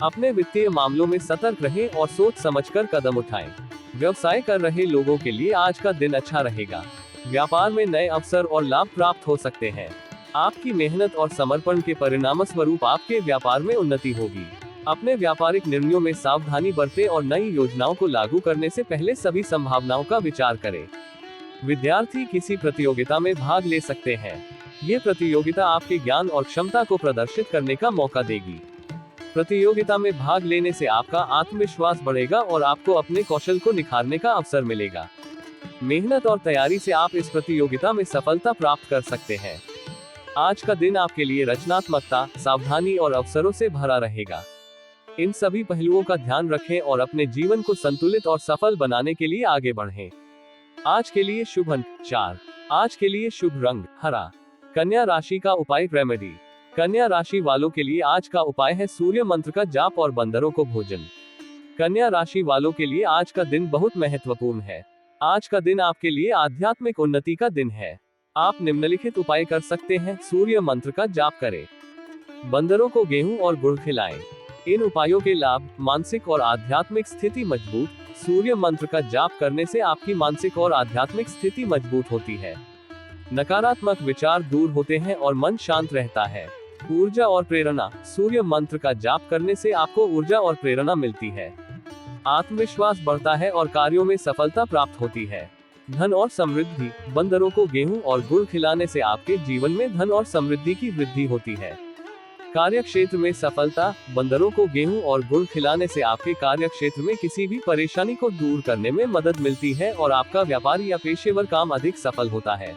[SPEAKER 1] अपने वित्तीय मामलों में सतर्क रहें और सोच समझकर कदम उठाएं। व्यवसाय कर रहे लोगों के लिए आज का दिन अच्छा रहेगा। व्यापार में नए अवसर और लाभ प्राप्त हो सकते हैं। आपकी मेहनत और समर्पण के परिणामस्वरूप आपके व्यापार में उन्नति होगी। अपने व्यापारिक निर्णयों में सावधानी बरतें और नई योजनाओं को लागू करने से पहले सभी संभावनाओं का विचार करें। विद्यार्थी किसी प्रतियोगिता में भाग ले सकते हैं। ये प्रतियोगिता आपके ज्ञान और क्षमता को प्रदर्शित करने का मौका देगी। प्रतियोगिता में भाग लेने से आपका आत्मविश्वास बढ़ेगा और आपको अपने कौशल को निखारने का अवसर मिलेगा। मेहनत और तैयारी से आप इस प्रतियोगिता में सफलता प्राप्त कर सकते हैं। आज का दिन आपके लिए रचनात्मकता, सावधानी और अवसरों से भरा रहेगा। इन सभी पहलुओं का ध्यान रखें और अपने जीवन को संतुलित और सफल बनाने के लिए आगे बढ़ें। आज के लिए शुभ अंक 4। आज के लिए शुभ रंग हरा। कन्या राशि का उपाय रेमेडी। कन्या राशि वालों के लिए आज का उपाय है सूर्य मंत्र का जाप और बंदरों को भोजन। कन्या राशि वालों के लिए आज का दिन बहुत महत्वपूर्ण है। आज का दिन आपके लिए आध्यात्मिक उन्नति का दिन है। आप निम्नलिखित उपाय कर सकते हैं। सूर्य मंत्र का जाप करें। बंदरों को गेहूं और गुड़ खिलाएं। इन उपायों के लाभ: मानसिक और आध्यात्मिक स्थिति मजबूत। सूर्य मंत्र का जाप करने से आपकी मानसिक और आध्यात्मिक स्थिति मजबूत होती है। नकारात्मक विचार दूर होते हैं और मन शांत रहता है। ऊर्जा और प्रेरणा। सूर्य मंत्र का जाप करने से आपको ऊर्जा और प्रेरणा मिलती है। आत्मविश्वास बढ़ता है और कार्यों में सफलता प्राप्त होती है। धन और समृद्धि। बंदरों को गेहूं और गुड़ खिलाने से आपके जीवन में धन और समृद्धि की वृद्धि होती है। कार्य क्षेत्र में सफलता। बंदरों को गेहूं और गुड़ खिलाने से आपके कार्य क्षेत्र में किसी भी परेशानी को दूर करने में मदद मिलती है और आपका व्यापार या पेशेवर काम अधिक सफल होता है।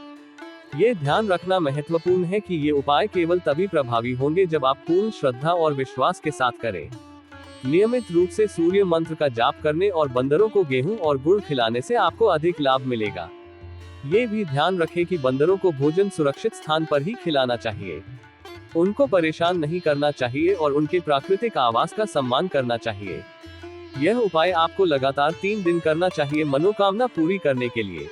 [SPEAKER 1] ये ध्यान रखना महत्वपूर्ण है कि ये उपाय केवल तभी प्रभावी होंगे जब आप पूर्ण श्रद्धा और विश्वास के साथ करें। नियमित रूप से सूर्य मंत्र का जाप करने और बंदरों को गेहूं और गुड़ खिलाने से आपको अधिक लाभ मिलेगा। ये भी ध्यान रखें कि बंदरों को भोजन सुरक्षित स्थान पर ही खिलाना चाहिए। उनको परेशान नहीं करना चाहिए और उनके प्राकृतिक आवास का सम्मान करना चाहिए। यह उपाय आपको लगातार 3 दिन करना चाहिए मनोकामना पूरी करने के लिए।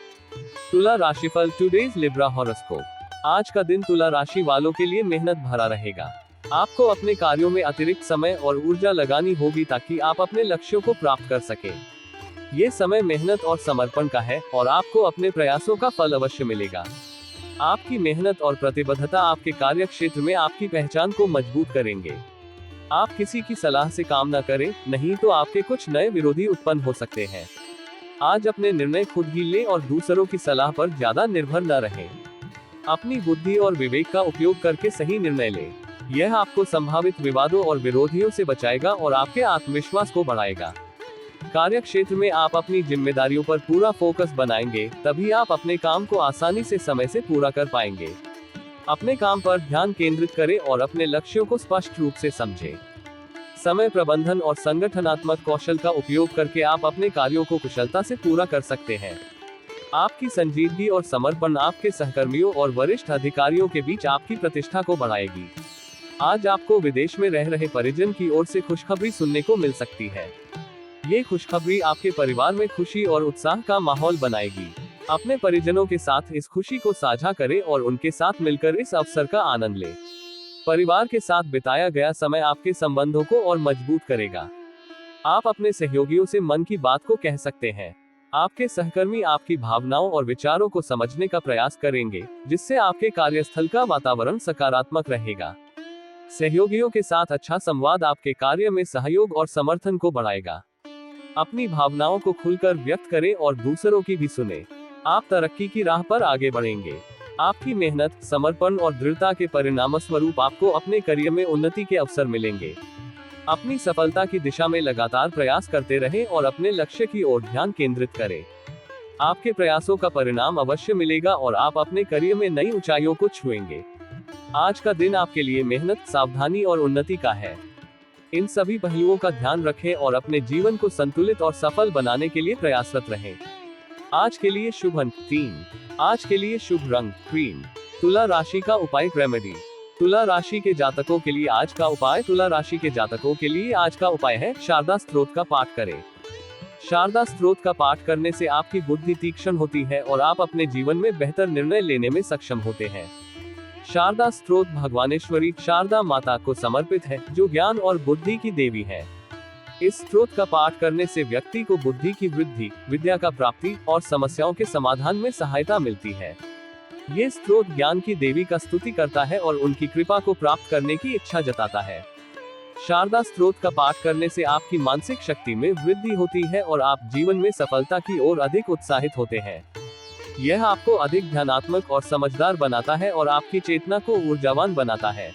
[SPEAKER 1] तुला राशिफल। Today's Libra horoscope. आज का दिन तुला राशि वालों के लिए मेहनत भरा रहेगा। आपको अपने कार्यों में अतिरिक्त समय और ऊर्जा लगानी होगी ताकि आप अपने लक्ष्यों को प्राप्त कर सकें। ये समय मेहनत और समर्पण का है और आपको अपने प्रयासों का फल अवश्य मिलेगा। आपकी मेहनत और प्रतिबद्धता आपके कार्य क्षेत्र में आपकी पहचान को मजबूत करेंगे। आप किसी की सलाह से काम न करें, नहीं तो आपके कुछ नए विरोधी उत्पन्न हो सकते हैं। आज अपने निर्णय खुद ही लें और दूसरों की सलाह पर ज्यादा निर्भर न रहें। अपनी बुद्धि और विवेक का उपयोग करके सही निर्णय लें। यह आपको संभावित विवादों और विरोधियों से बचाएगा और आपके आत्मविश्वास को बढ़ाएगा। कार्य क्षेत्र में आप अपनी जिम्मेदारियों पर पूरा फोकस बनाएंगे, तभी आप अपने काम को आसानी से समय से पूरा कर पाएंगे। अपने काम पर ध्यान केंद्रित करें और अपने लक्ष्यों को स्पष्ट रूप से समझें। समय प्रबंधन और संगठनात्मक कौशल का उपयोग करके आप अपने कार्यों को कुशलता से पूरा कर सकते हैं। आपकी संजीदगी और समर्पण आपके सहकर्मियों और वरिष्ठ अधिकारियों के बीच आपकी प्रतिष्ठा को बढ़ाएगी। आज आपको विदेश में रह रहे परिजन की ओर से खुशखबरी सुनने को मिल सकती है। ये खुशखबरी आपके परिवार में खुशी और उत्साह का माहौल बनाएगी। अपने परिजनों के साथ इस खुशी को साझा करें और उनके साथ मिलकर इस अवसर का आनंद लें। परिवार के साथ बिताया गया समय आपके संबंधों को और मजबूत करेगा। आप अपने सहयोगियों से मन की बात को कह सकते हैं। आपके सहकर्मी आपकी भावनाओं और विचारों को समझने का प्रयास करेंगे, जिससे आपके कार्यस्थल का वातावरण सकारात्मक रहेगा। सहयोगियों के साथ अच्छा संवाद आपके कार्य में सहयोग और समर्थन को बढ़ाएगा। अपनी भावनाओं को खुलकर व्यक्त करें और दूसरों की भी सुनें। आप तरक्की की राह पर आगे बढ़ेंगे। आपकी मेहनत, समर्पण और दृढ़ता के परिणामस्वरूप आपको अपने करियर में उन्नति के अवसर मिलेंगे। अपनी सफलता की दिशा में लगातार प्रयास करते रहें और अपने लक्ष्य की ओर ध्यान केंद्रित करें। आपके प्रयासों का परिणाम अवश्य मिलेगा और आप अपने करियर में नई ऊंचाइयों को छुएंगे। आज का दिन आपके लिए मेहनत, सावधानी और उन्नति का है। इन सभी पहलुओं का ध्यान रखें और अपने जीवन को संतुलित और सफल बनाने के लिए प्रयासरत रहें। आज के लिए शुभ अंक 3। आज के लिए शुभ रंग क्रीम। तुला राशि का उपाय रेमेडी। तुला राशि के जातकों के लिए आज का उपाय है शारदा स्तोत्र का पाठ करें। शारदा स्तोत्र का पाठ करने से आपकी बुद्धि तीक्ष्ण होती है और आप अपने जीवन में बेहतर निर्णय लेने में सक्षम होते हैं। शारदा स्तोत्र भगवानेश्वरी शारदा माता को समर्पित है, जो ज्ञान और बुद्धि की देवी है। इस स्तोत्र का पाठ करने से व्यक्ति को बुद्धि की वृद्धि, विद्या का प्राप्ति और समस्याओं के समाधान में सहायता मिलती है। ये स्तोत्र ज्ञान की देवी का स्तुति करता है और उनकी कृपा को प्राप्त करने की इच्छा जताता है। शारदा स्तोत्र का पाठ करने से आपकी मानसिक शक्ति में वृद्धि होती है और आप जीवन में सफलता की ओर अधिक उत्साहित होते हैं। यह आपको अधिक ध्यानात्मक और समझदार बनाता है और आपकी चेतना को ऊर्जावान बनाता है।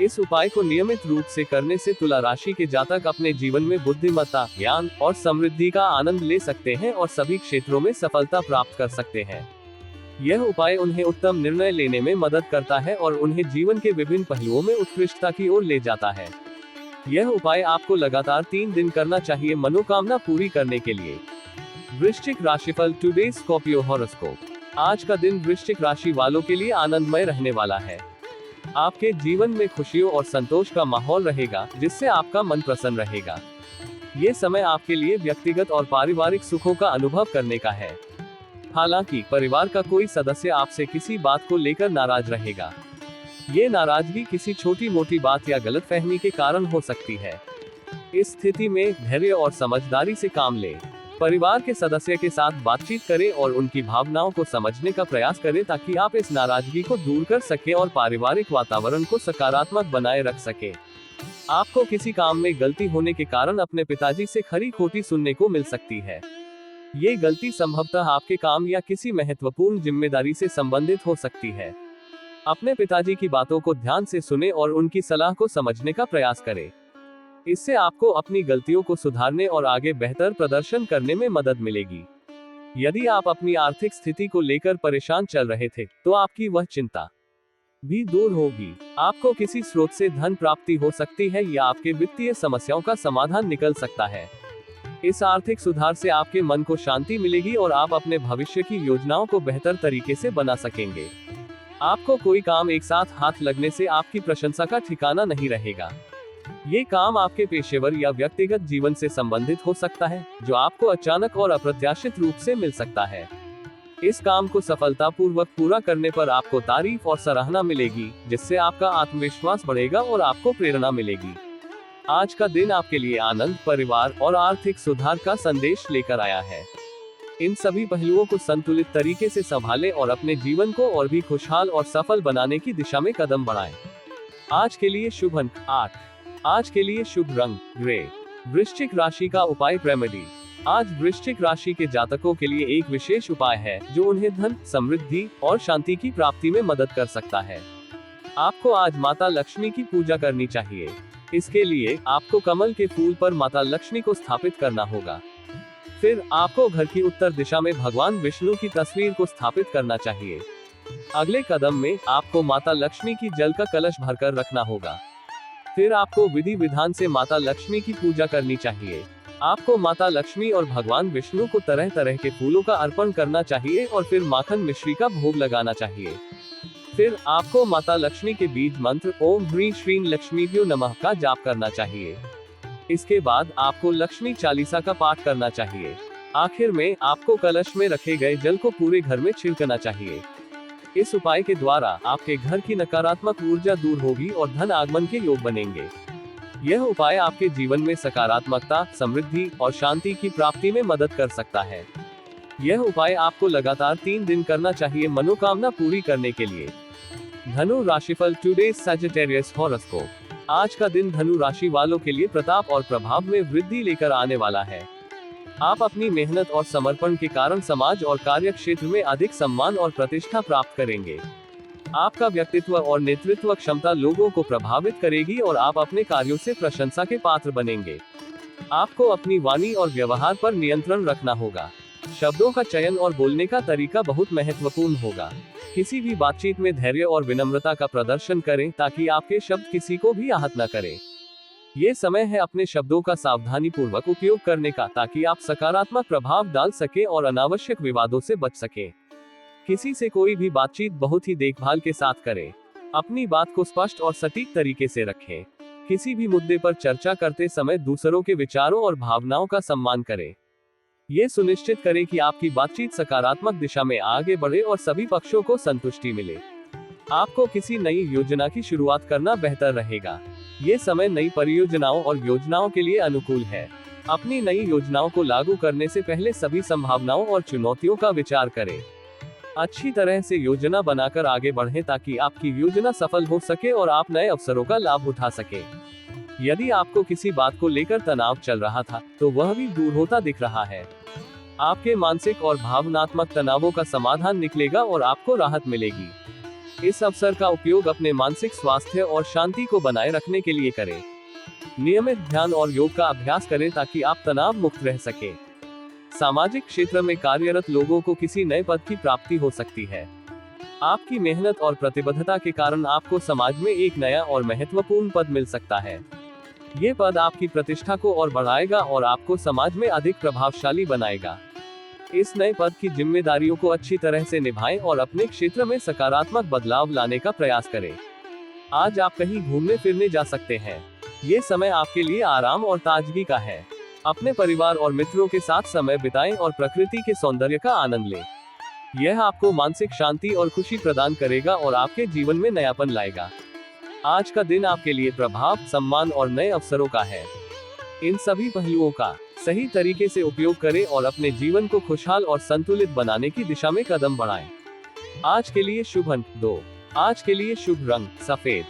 [SPEAKER 1] इस उपाय को नियमित रूप से करने से तुला राशि के जातक अपने जीवन में बुद्धिमत्ता, ज्ञान और समृद्धि का आनंद ले सकते हैं और सभी क्षेत्रों में सफलता प्राप्त कर सकते हैं। यह उपाय उन्हें उत्तम निर्णय लेने में मदद करता है और उन्हें जीवन के विभिन्न पहलुओं में उत्कृष्टता की ओर ले जाता है। यह उपाय आपको लगातार 3 दिन करना चाहिए मनोकामना पूरी करने के लिए। वृश्चिक राशिफल टुडे स्कॉर्पियो हॉरोस्कोप। आज का दिन वृश्चिक राशि वालों के लिए आनंदमय रहने वाला है। आपके जीवन में खुशियों और संतोष का माहौल रहेगा, जिससे आपका मन प्रसन्न रहेगा। ये समय आपके लिए व्यक्तिगत और पारिवारिक सुखों का अनुभव करने का है। हालांकि परिवार का कोई सदस्य आपसे किसी बात को लेकर नाराज रहेगा। ये नाराजगी किसी छोटी मोटी बात या गलतफहमी के कारण हो सकती है। इस स्थिति में धैर्य और समझदारी से काम लें। परिवार के सदस्य के साथ बातचीत करें और उनकी भावनाओं को समझने का प्रयास करें ताकि आप इस नाराजगी को दूर कर सकें और पारिवारिक वातावरण को सकारात्मक बनाए रख सकें। आपको किसी काम में गलती होने के कारण अपने पिताजी से खरी खोटी सुनने को मिल सकती है। ये गलती संभवतः आपके काम या किसी महत्वपूर्ण जिम्मेदारी से संबंधित हो सकती है। अपने पिताजी की बातों को ध्यान से सुनें और उनकी सलाह को समझने का प्रयास करें। इससे आपको अपनी गलतियों को सुधारने और आगे बेहतर प्रदर्शन करने में मदद मिलेगी। यदि आप अपनी आर्थिक स्थिति को लेकर परेशान चल रहे थे, तो आपकी वह चिंता भी दूर होगी। आपको किसी स्रोत से धन प्राप्ति हो सकती है या आपके वित्तीय समस्याओं का समाधान निकल सकता है। इस आर्थिक सुधार से आपके मन को शांति मिलेगी और आप अपने भविष्य की योजनाओं को बेहतर तरीके से बना सकेंगे। आपको कोई काम एक साथ हाथ लगने से आपकी प्रशंसा का ठिकाना नहीं रहेगा। ये काम आपके पेशेवर या व्यक्तिगत जीवन से संबंधित हो सकता है, जो आपको अचानक और अप्रत्याशित रूप से मिल सकता है। इस काम को सफलतापूर्वक पूरा करने पर आपको तारीफ और सराहना मिलेगी, जिससे आपका आत्मविश्वास बढ़ेगा और आपको प्रेरणा मिलेगी। आज का दिन आपके लिए आनंद, परिवार और आर्थिक सुधार का संदेश लेकर आया है। इन सभी पहलुओं को संतुलित तरीके से संभालें और अपने जीवन को और भी खुशहाल और सफल बनाने की दिशा में कदम बढ़ाएं। आज के लिए शुभ अंक 8। आज के लिए शुभ रंग ग्रे। वृश्चिक राशि का उपाय रेमेडी। आज वृश्चिक राशि के जातकों के लिए एक विशेष उपाय है, जो उन्हें धन, समृद्धि और शांति की प्राप्ति में मदद कर सकता है। आपको आज माता लक्ष्मी की पूजा करनी चाहिए। इसके लिए आपको कमल के फूल पर माता लक्ष्मी को स्थापित करना होगा। फिर आपको घर की उत्तर दिशा में भगवान विष्णु की तस्वीर को स्थापित करना चाहिए। अगले कदम में आपको माता लक्ष्मी की जल का कलश भरकर रखना होगा। फिर आपको विधि विधान से माता लक्ष्मी की पूजा करनी चाहिए। आपको माता लक्ष्मी और भगवान विष्णु को तरह तरह के फूलों का अर्पण करना चाहिए और फिर माखन मिश्री का भोग लगाना चाहिए। फिर आपको माता लक्ष्मी के बीज मंत्र ओम ह्रीं श्रीं लक्ष्मीभ्यो नमः का जाप करना चाहिए। इसके बाद आपको लक्ष्मी चालीसा का पाठ करना चाहिए। आखिर में आपको कलश में रखे गए जल को पूरे घर में छिड़कना चाहिए। इस उपाय के द्वारा आपके घर की नकारात्मक ऊर्जा दूर होगी और धन आगमन के योग बनेंगे। यह उपाय आपके जीवन में सकारात्मकता, समृद्धि और शांति की प्राप्ति में मदद कर सकता है। यह उपाय आपको लगातार 3 दिन करना चाहिए मनोकामना पूरी करने के लिए। धनु राशिफल टुडे सैजिटेरियस हॉरोस्कोप। आज का दिन धनु राशि वालों के लिए प्रताप और प्रभाव में वृद्धि लेकर आने वाला है। आप अपनी मेहनत और समर्पण के कारण समाज और कार्य क्षेत्र में अधिक सम्मान और प्रतिष्ठा प्राप्त करेंगे। आपका व्यक्तित्व और नेतृत्व क्षमता लोगों को प्रभावित करेगी और आप अपने कार्यों से प्रशंसा के पात्र बनेंगे। आपको अपनी वाणी और व्यवहार पर नियंत्रण रखना होगा। शब्दों का चयन और बोलने का तरीका बहुत महत्वपूर्ण होगा। किसी भी बातचीत में धैर्य और विनम्रता का प्रदर्शन करें ताकि आपके शब्द किसी को भी आहत न करें। ये समय है अपने शब्दों का सावधानी पूर्वक उपयोग करने का, ताकि आप सकारात्मक प्रभाव डाल सके और अनावश्यक विवादों से बच सके। किसी से कोई भी बातचीत बहुत ही देखभाल के साथ करें। अपनी बात को स्पष्ट और सटीक तरीके से रखें। किसी भी मुद्दे पर चर्चा करते समय दूसरों के विचारों और भावनाओं का सम्मान करें। ये सुनिश्चित करें कि आपकी बातचीत सकारात्मक दिशा में आगे बढ़े और सभी पक्षों को संतुष्टि मिले। आपको किसी नई योजना की शुरुआत करना बेहतर रहेगा। ये समय नई परियोजनाओं और योजनाओं के लिए अनुकूल है। अपनी नई योजनाओं को लागू करने से पहले सभी संभावनाओं और चुनौतियों का विचार करें। अच्छी तरह से योजना बनाकर आगे बढ़ें ताकि आपकी योजना सफल हो सके और आप नए अवसरों का लाभ उठा सके। यदि आपको किसी बात को लेकर तनाव चल रहा था, तो वह भी दूर होता दिख रहा है। आपके मानसिक और भावनात्मक तनावों का समाधान निकलेगा और आपको राहत मिलेगी। इस अवसर का उपयोग अपने मानसिक स्वास्थ्य और शांति को बनाए रखने के लिए करें। नियमित ध्यान और योग का अभ्यास करें ताकि आप तनाव मुक्त रह सकें। सामाजिक क्षेत्र में कार्यरत लोगों को किसी नए पद की प्राप्ति हो सकती है। आपकी मेहनत और प्रतिबद्धता के कारण आपको समाज में एक नया और महत्वपूर्ण पद मिल सकता है। ये पद आपकी प्रतिष्ठा को और बढ़ाएगा और आपको समाज में अधिक प्रभावशाली बनाएगा। इस नए पद की जिम्मेदारियों को अच्छी तरह से निभाएं और अपने क्षेत्र में सकारात्मक बदलाव लाने का प्रयास करें। आज आप कहीं घूमने फिरने जा सकते हैं। ये समय आपके लिए आराम और ताजगी का है। अपने परिवार और मित्रों के साथ समय बिताएं और प्रकृति के सौंदर्य का आनंद लें। यह आपको मानसिक शांति और खुशी प्रदान करेगा और आपके जीवन में नयापन लाएगा। आज का दिन आपके लिए प्रभाव, सम्मान और नए अवसरों का है। इन सभी पहलुओं का सही तरीके से उपयोग करें और अपने जीवन को खुशहाल और संतुलित बनाने की दिशा में कदम बढ़ाएं। आज के लिए शुभ अंक 2। आज के लिए शुभ रंग सफेद।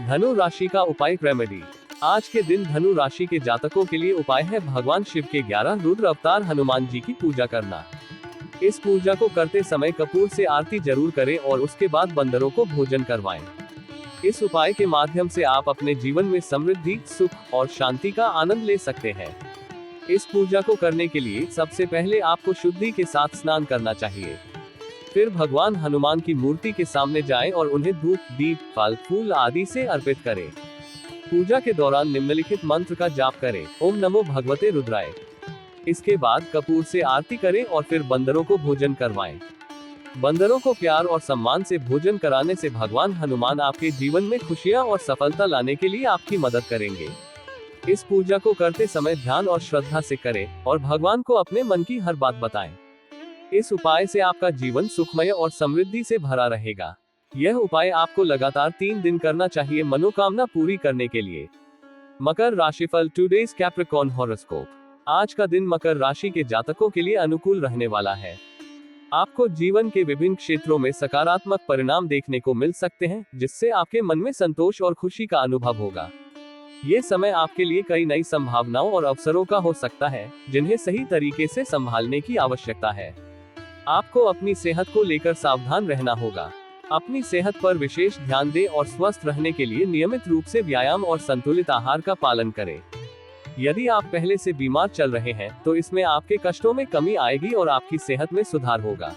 [SPEAKER 1] धनु राशि का उपाय रेमेडी। आज के दिन धनु राशि के जातकों के लिए उपाय है भगवान शिव के 11 रुद्र अवतार हनुमान जी की पूजा करना। इस पूजा को करते समय कपूर से आरती जरूर करें और उसके बाद बंदरों को भोजन करवाएं। इस उपाय के माध्यम से आप अपने जीवन में समृद्धि, सुख और शांति का आनंद ले सकते हैं। इस पूजा को करने के लिए सबसे पहले आपको शुद्धि के साथ स्नान करना चाहिए। फिर भगवान हनुमान की मूर्ति के सामने जाएं और उन्हें धूप, दीप, फल, फूल आदि से अर्पित करें। पूजा के दौरान निम्नलिखित मंत्र का जाप करें। ओम नमो भगवते रुद्राय। इसके बाद कपूर से आरती करें और फिर बंदरों को भोजन करवाएं। बंदरों को प्यार और सम्मान से भोजन कराने से भगवान हनुमान आपके जीवन में खुशियां और सफलता लाने के लिए आपकी मदद करेंगे। इस पूजा को करते समय ध्यान और श्रद्धा से करें और भगवान को अपने मन की हर बात बताएं। इस उपाय से आपका जीवन सुखमय और समृद्धि से भरा रहेगा। यह उपाय आपको लगातार 3 दिन करना चाहिए मनोकामना पूरी करने के लिए। मकर राशिफल टुडेज कैप्रिकॉर्न हॉरोस्कोप। आज का दिन मकर राशि के जातकों के लिए अनुकूल रहने वाला है। आपको जीवन के विभिन्न क्षेत्रों में सकारात्मक परिणाम देखने को मिल सकते हैं, जिससे आपके मन में संतोष और खुशी का अनुभव होगा। ये समय आपके लिए कई नई संभावनाओं और अवसरों का हो सकता है, जिन्हें सही तरीके से संभालने की आवश्यकता है। आपको अपनी सेहत को लेकर सावधान रहना होगा। अपनी सेहत पर विशेष ध्यान दें और स्वस्थ रहने के लिए नियमित रूप से व्यायाम और संतुलित आहार का पालन करें। यदि आप पहले से बीमार चल रहे हैं, तो इसमें आपके कष्टों में कमी आएगी और आपकी सेहत में सुधार होगा।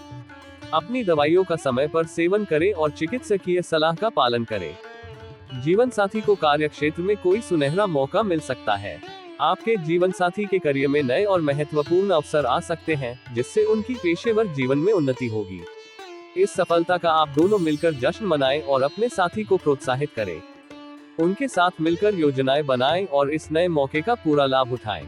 [SPEAKER 1] अपनी दवाइयों का समय पर सेवन करें और चिकित्सकीय सलाह का पालन करें। जीवन साथी को कार्य क्षेत्र में कोई सुनहरा मौका मिल सकता है। आपके जीवन साथी के करियर में नए और महत्वपूर्ण अवसर आ सकते हैं, जिससे उनकी पेशेवर जीवन में उन्नति होगी। इस सफलता का आप दोनों मिलकर जश्न मनाएं और अपने साथी को प्रोत्साहित करें। उनके साथ मिलकर योजनाएं बनाएं और इस नए मौके का पूरा लाभ उठाएं।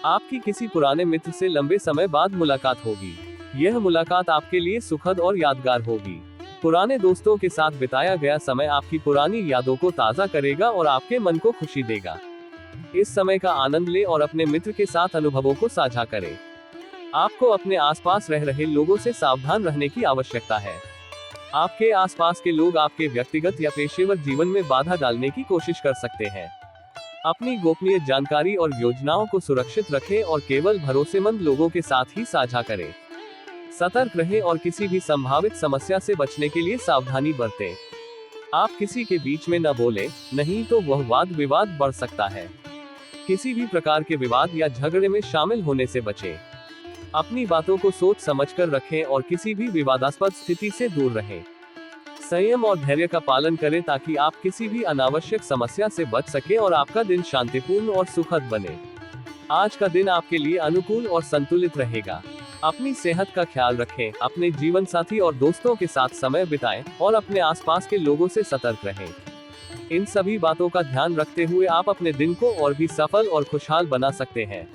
[SPEAKER 1] आपकी किसी पुराने मित्र से लंबे समय बाद मुलाकात होगी। यह मुलाकात आपके लिए सुखद और यादगार होगी। पुराने दोस्तों के साथ बिताया गया समय आपकी पुरानी यादों को ताज़ा करेगा और आपके मन को खुशी देगा। इस समय का आनंद लें और अपने मित्र के साथ अनुभवों को साझा करें। आपको अपने आसपास रह रहे लोगों से सावधान रहने की आवश्यकता है। आपके आसपास के लोग आपके व्यक्तिगत या पेशेवर जीवन में बाधा डालने की कोशिश कर सकते हैं। अपनी गोपनीय जानकारी और योजनाओं को सुरक्षित रखें और केवल भरोसेमंद लोगों के साथ ही साझा करें। सतर्क रहें और किसी भी संभावित समस्या से बचने के लिए सावधानी बरतें। आप किसी के बीच में न बोलें, नहीं तो वह वाद विवाद बढ़ सकता है। किसी भी प्रकार के विवाद या झगड़े में शामिल होने से बचें। अपनी बातों को सोच समझकर रखें और किसी भी विवादास्पद स्थिति से दूर रहें। संयम और धैर्य का पालन करें ताकि आप किसी भी अनावश्यक समस्या से बच सके और आपका दिन शांतिपूर्ण और सुखद बने। आज का दिन आपके लिए अनुकूल और संतुलित रहेगा। अपनी सेहत का ख्याल रखें, अपने जीवन साथी और दोस्तों के साथ समय बिताएं और अपने आसपास के लोगों से सतर्क रहें। इन सभी बातों का ध्यान रखते हुए आप अपने दिन को और भी सफल और खुशहाल बना सकते हैं।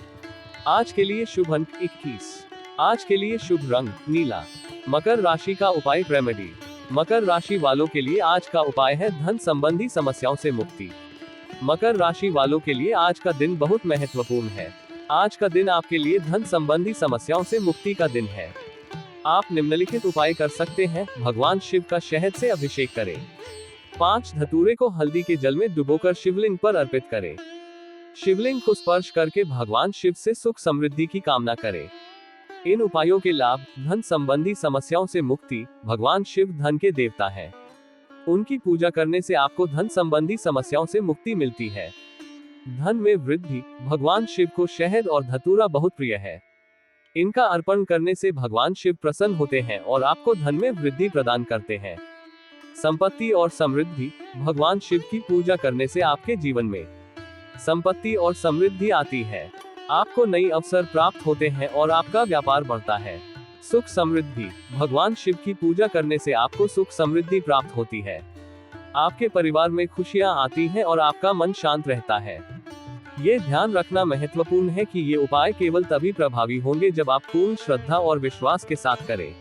[SPEAKER 1] आज के लिए शुभ अंक 21। आज के लिए शुभ रंग नीला। मकर राशि का उपाय रेमेडी। मकर राशि वालों के लिए आज का उपाय है धन संबंधी समस्याओं से मुक्ति। मकर राशि वालों के लिए आज का दिन बहुत महत्वपूर्ण है। आज का दिन आपके लिए धन संबंधी समस्याओं से मुक्ति का दिन है। आप निम्नलिखित उपाय कर सकते हैं। भगवान शिव का शहद से अभिषेक करें। 5 धतूरे को हल्दी के जल में डुबोकर शिवलिंग पर अर्पित करें। शिवलिंग को स्पर्श करके भगवान शिव से सुख समृद्धि की कामना करें। इन उपायों के लाभ, धन संबंधी समस्याओं से मुक्ति। भगवान शिव धन के देवता हैं। उनकी पूजा करने से आपको धन संबंधी समस्याओं से मुक्ति मिलती है। धन में वृद्धि। भगवान शिव को शहद और धतूरा बहुत प्रिय है। इनका अर्पण करने से भगवान शिव प्रसन्न होते हैं और आपको धन में वृद्धि प्रदान करते हैं। संपत्ति और समृद्धि। भगवान शिव की पूजा करने से आपके जीवन में संपत्ति और समृद्धि आती है। आपको नई अवसर प्राप्त होते हैं और आपका व्यापार बढ़ता है। सुख समृद्धि। भगवान शिव की पूजा करने से आपको सुख समृद्धि प्राप्त होती है। आपके परिवार में खुशियां आती हैं और आपका मन शांत रहता है। ये ध्यान रखना महत्वपूर्ण है कि ये उपाय केवल तभी प्रभावी होंगे जब आप पूर्ण श्रद्धा और विश्वास के साथ करें।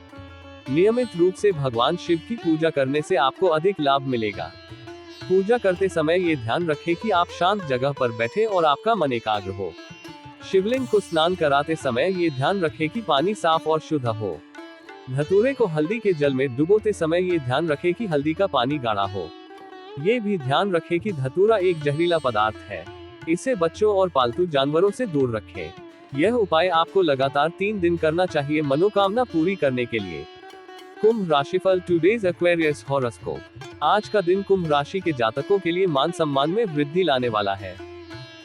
[SPEAKER 1] नियमित रूप से भगवान शिव की पूजा करने से आपको अधिक लाभ मिलेगा। पूजा करते समय ये ध्यान रखें कि आप शांत जगह पर बैठे और आपका मन एकाग्र हो। शिवलिंग को स्नान कराते समय ये ध्यान रखें कि पानी साफ और शुद्ध हो। धतूरे को हल्दी के जल में डुबोते समय ये ध्यान रखें कि हल्दी का पानी गाढ़ा हो। ये भी ध्यान रखें कि धतूरा एक जहरीला पदार्थ है। इसे बच्चों और पालतू जानवरों से दूर रखें। यह उपाय आपको लगातार 3 दिन करना चाहिए मनोकामना पूरी करने के लिए। कुंभ राशिफल टुडेज एक्वेरियस हॉरोस्कोप। आज का दिन कुंभ राशि के जातकों के लिए मान सम्मान में वृद्धि लाने वाला है।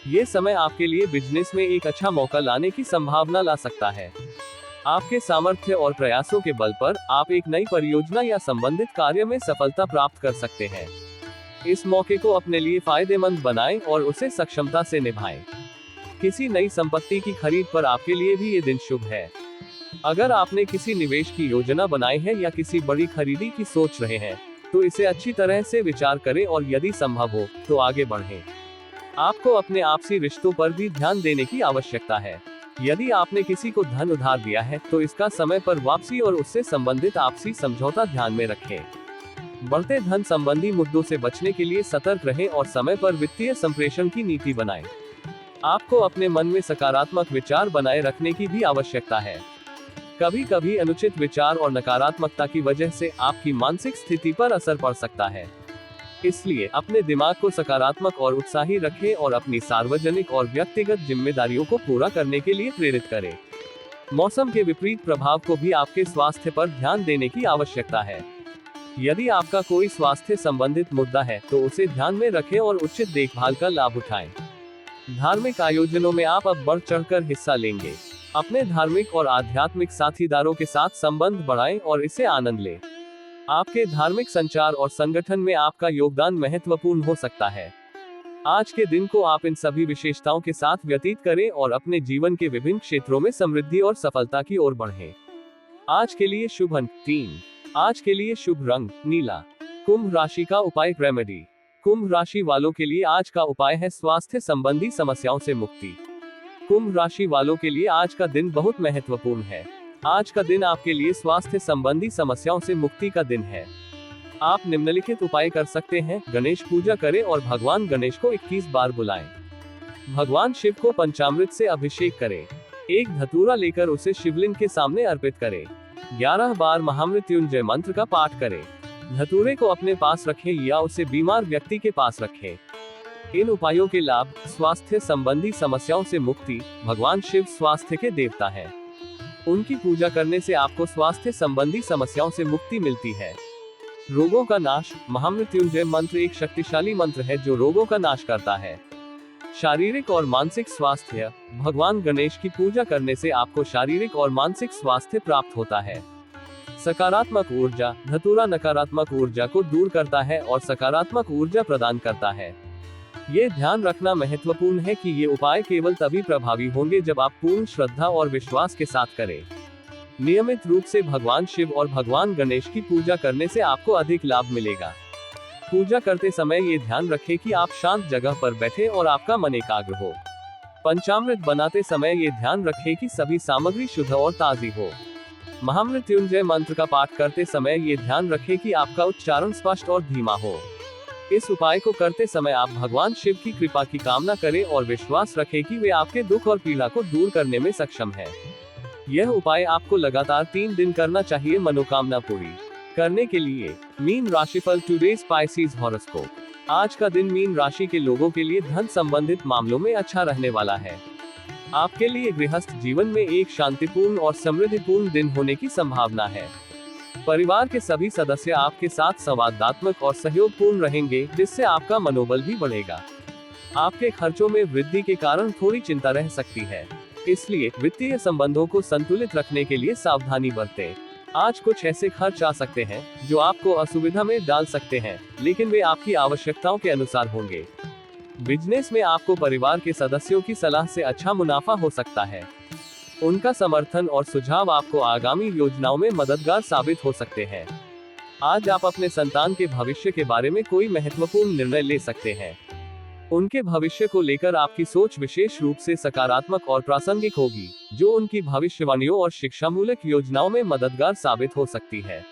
[SPEAKER 1] ये समय आपके लिए बिजनेस में एक अच्छा मौका लाने की संभावना ला सकता है। आपके सामर्थ्य और प्रयासों के बल पर आप एक नई परियोजना या संबंधित कार्य में सफलता प्राप्त कर सकते हैं। इस मौके को अपने लिए फायदेमंद बनाएं और उसे सक्षमता से निभाएं। किसी नई संपत्ति की खरीद पर आपके लिए भी ये दिन शुभ है। अगर आपने किसी निवेश की योजना बनाई है या किसी बड़ी खरीदी की सोच रहे हैं, तो इसे अच्छी तरह से विचार करें और यदि संभव हो तो आगे बढ़ें। आपको अपने आपसी रिश्तों पर भी ध्यान देने की आवश्यकता है। यदि आपने किसी को धन उधार दिया है तो इसका समय पर वापसी और उससे संबंधित आपसी समझौता ध्यान में रखें। बढ़ते धन संबंधी मुद्दों से बचने के लिए सतर्क रहें और समय पर वित्तीय संप्रेषण की नीति बनाएं। आपको अपने मन में सकारात्मक विचार बनाए रखने की भी आवश्यकता है। कभी कभी अनुचित विचार और नकारात्मकता की वजह से आपकी मानसिक स्थिति पर असर पड़ सकता है। इसलिए अपने दिमाग को सकारात्मक और उत्साही रखें और अपनी सार्वजनिक और व्यक्तिगत जिम्मेदारियों को पूरा करने के लिए प्रेरित करें। मौसम के विपरीत प्रभाव को भी आपके स्वास्थ्य पर ध्यान देने की आवश्यकता है। यदि आपका कोई स्वास्थ्य संबंधित मुद्दा है तो उसे ध्यान में रखें और उचित देखभाल का लाभ उठाएं। धार्मिक आयोजनों में आप अब बढ़ चढ़कर हिस्सा लेंगे। अपने धार्मिक और आध्यात्मिक साथीदारों के साथ संबंध बढ़ाएं और इसे आनंद लें। आपके धार्मिक संचार और संगठन में आपका योगदान महत्वपूर्ण हो सकता है। आज के दिन को आप इन सभी विशेषताओं के साथ व्यतीत करें और अपने जीवन के विभिन्न क्षेत्रों में समृद्धि और सफलता की ओर बढ़ें। आज के लिए शुभ अंक 3। आज के लिए शुभ रंग नीला। कुंभ राशि का उपाय रेमेडी। कुंभ राशि वालों के लिए आज का उपाय है स्वास्थ्य संबंधी समस्याओं से मुक्ति। कुंभ राशि वालों के लिए आज का दिन बहुत महत्वपूर्ण है। आज का दिन आपके लिए स्वास्थ्य संबंधी समस्याओं से मुक्ति का दिन है। आप निम्नलिखित उपाय कर सकते हैं। गणेश पूजा करें और भगवान गणेश को 21 बार बुलाएं। भगवान शिव को पंचामृत से अभिषेक करें। एक धतूरा लेकर उसे शिवलिंग के सामने अर्पित करें। 11 बार महामृत्युंजय मंत्र का पाठ करें। धतूरे को अपने पास रखें या उसे बीमार व्यक्ति के पास रखें। इन उपायों के लाभ, स्वास्थ्य संबंधी समस्याओं से मुक्ति। भगवान शिव स्वास्थ्य के देवता हैं। उनकी पूजा करने से आपको स्वास्थ्य संबंधी समस्याओं से मुक्ति मिलती है। रोगों का नाश। महामृत्युंजय मंत्र एक शक्तिशाली मंत्र है जो रोगों का नाश करता है। शारीरिक और मानसिक स्वास्थ्य। भगवान गणेश की पूजा करने से आपको शारीरिक और मानसिक स्वास्थ्य प्राप्त होता है। सकारात्मक ऊर्जा। धतूरा नकारात्मक ऊर्जा को दूर करता है और सकारात्मक ऊर्जा प्रदान करता है। ये ध्यान रखना महत्वपूर्ण है कि ये उपाय केवल तभी प्रभावी होंगे जब आप पूर्ण श्रद्धा और विश्वास के साथ करें। नियमित रूप से भगवान शिव और भगवान गणेश की पूजा करने से आपको अधिक लाभ मिलेगा। पूजा करते समय ये ध्यान रखें कि आप शांत जगह पर बैठे और आपका मन एकाग्र हो। पंचामृत बनाते समय ये ध्यान रखें कि सभी सामग्री शुद्ध और ताजी हो। महामृत्युंजय मंत्र का पाठ करते समय ये ध्यान रखें कि आपका उच्चारण स्पष्ट और धीमा हो। इस उपाय को करते समय आप भगवान शिव की कृपा की कामना करें और विश्वास रखें कि वे आपके दुख और पीड़ा को दूर करने में सक्षम है। यह उपाय आपको लगातार 3 दिन करना चाहिए मनोकामना पूरी करने के लिए। मीन राशिफल टुडेज स्पाइसीज हॉरोस्कोप। आज का दिन मीन राशि के लोगों के लिए धन संबंधित मामलों में अच्छा रहने वाला है। आपके लिए गृहस्थ जीवन में एक शांतिपूर्ण और समृद्धिपूर्ण दिन होने की संभावना है। परिवार के सभी सदस्य आपके साथ संवादात्मक और सहयोगपूर्ण रहेंगे, जिससे आपका मनोबल भी बढ़ेगा। आपके खर्चों में वृद्धि के कारण थोड़ी चिंता रह सकती है, इसलिए वित्तीय संबंधों को संतुलित रखने के लिए सावधानी बरतें। आज कुछ ऐसे खर्च आ सकते हैं जो आपको असुविधा में डाल सकते हैं, लेकिन वे आपकी आवश्यकताओं के अनुसार होंगे। बिजनेस में आपको परिवार के सदस्यों की सलाह से अच्छा मुनाफा हो सकता है। उनका समर्थन और सुझाव आपको आगामी योजनाओं में मददगार साबित हो सकते हैं। आज आप अपने संतान के भविष्य के बारे में कोई महत्वपूर्ण निर्णय ले सकते हैं। उनके भविष्य को लेकर आपकी सोच विशेष रूप से सकारात्मक और प्रासंगिक होगी, जो उनकी भविष्यवाणियों और शिक्षामूलक योजनाओं में मददगार साबित हो सकती है।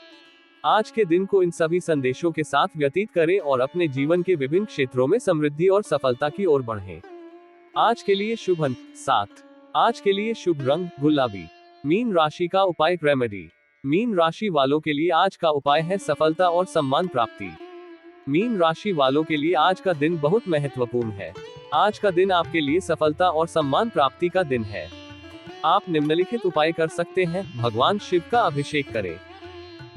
[SPEAKER 1] आज के दिन को इन सभी संदेशों के साथ व्यतीत करें और अपने जीवन के विभिन्न क्षेत्रों में समृद्धि और सफलता की ओर बढ़ें। आज के लिए शुभ अंक 7। आज के लिए शुभ रंग गुलाबी। मीन राशि का उपाय रेमेडी। मीन राशि वालों के लिए आज का उपाय है सफलता और सम्मान प्राप्ति। मीन राशि वालों के लिए आज का दिन बहुत महत्वपूर्ण है। आज का दिन आपके लिए सफलता और सम्मान प्राप्ति का दिन है। आप निम्नलिखित उपाय कर सकते हैं। भगवान शिव का अभिषेक करें।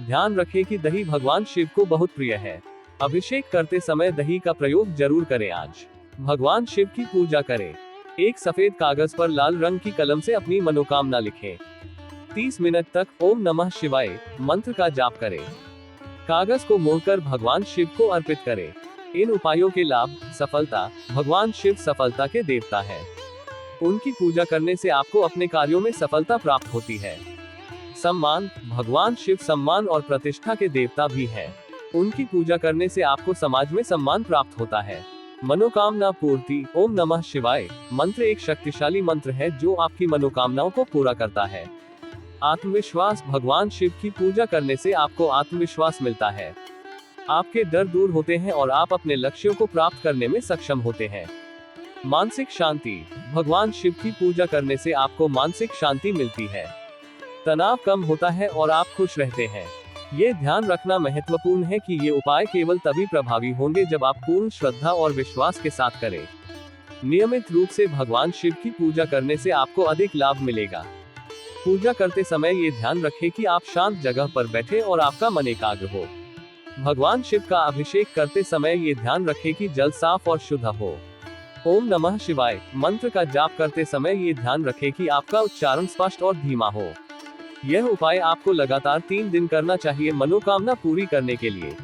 [SPEAKER 1] ध्यान रखें कि दही भगवान शिव को बहुत प्रिय है। अभिषेक करते समय दही का प्रयोग जरूर करें। आज भगवान शिव की पूजा करें। एक सफेद कागज पर लाल रंग की कलम से अपनी मनोकामना लिखें। 30 मिनट तक ओम नमः शिवाय मंत्र का जाप करें। कागज को मोड़कर भगवान शिव को अर्पित करें। इन उपायों के लाभ। सफलता। भगवान शिव सफलता के देवता है। उनकी पूजा करने से आपको अपने कार्यों में सफलता प्राप्त होती है। सम्मान। भगवान शिव सम्मान और प्रतिष्ठा के देवता भी है। उनकी पूजा करने से आपको समाज में सम्मान प्राप्त होता है। मनोकामना पूर्ति। ओम नमः शिवाय मंत्र एक शक्तिशाली मंत्र है जो आपकी मनोकामनाओं को पूरा करता है। आत्मविश्वास। भगवान शिव की पूजा करने से आपको आत्मविश्वास मिलता है। आपके डर दूर होते हैं और आप अपने लक्ष्यों को प्राप्त करने में सक्षम होते हैं। मानसिक शांति। भगवान शिव की पूजा करने से आपको मानसिक शांति मिलती है। तनाव कम होता है और आप खुश रहते हैं। ये ध्यान रखना महत्वपूर्ण है कि ये उपाय केवल तभी प्रभावी होंगे जब आप पूर्ण श्रद्धा और विश्वास के साथ करें। नियमित रूप से भगवान शिव की पूजा करने से आपको अधिक लाभ मिलेगा। पूजा करते समय ये ध्यान रखें कि आप शांत जगह पर बैठे और आपका मन एकाग्र हो। भगवान शिव का अभिषेक करते समय ये ध्यान रखें कि जल साफ और शुद्ध हो। ओम नमः शिवाय मंत्र का जाप करते समय ये ध्यान रखें कि आपका उच्चारण स्पष्ट और धीमा हो। यह उपाय आपको लगातार 3 दिन करना चाहिए मनोकामना पूरी करने के लिए।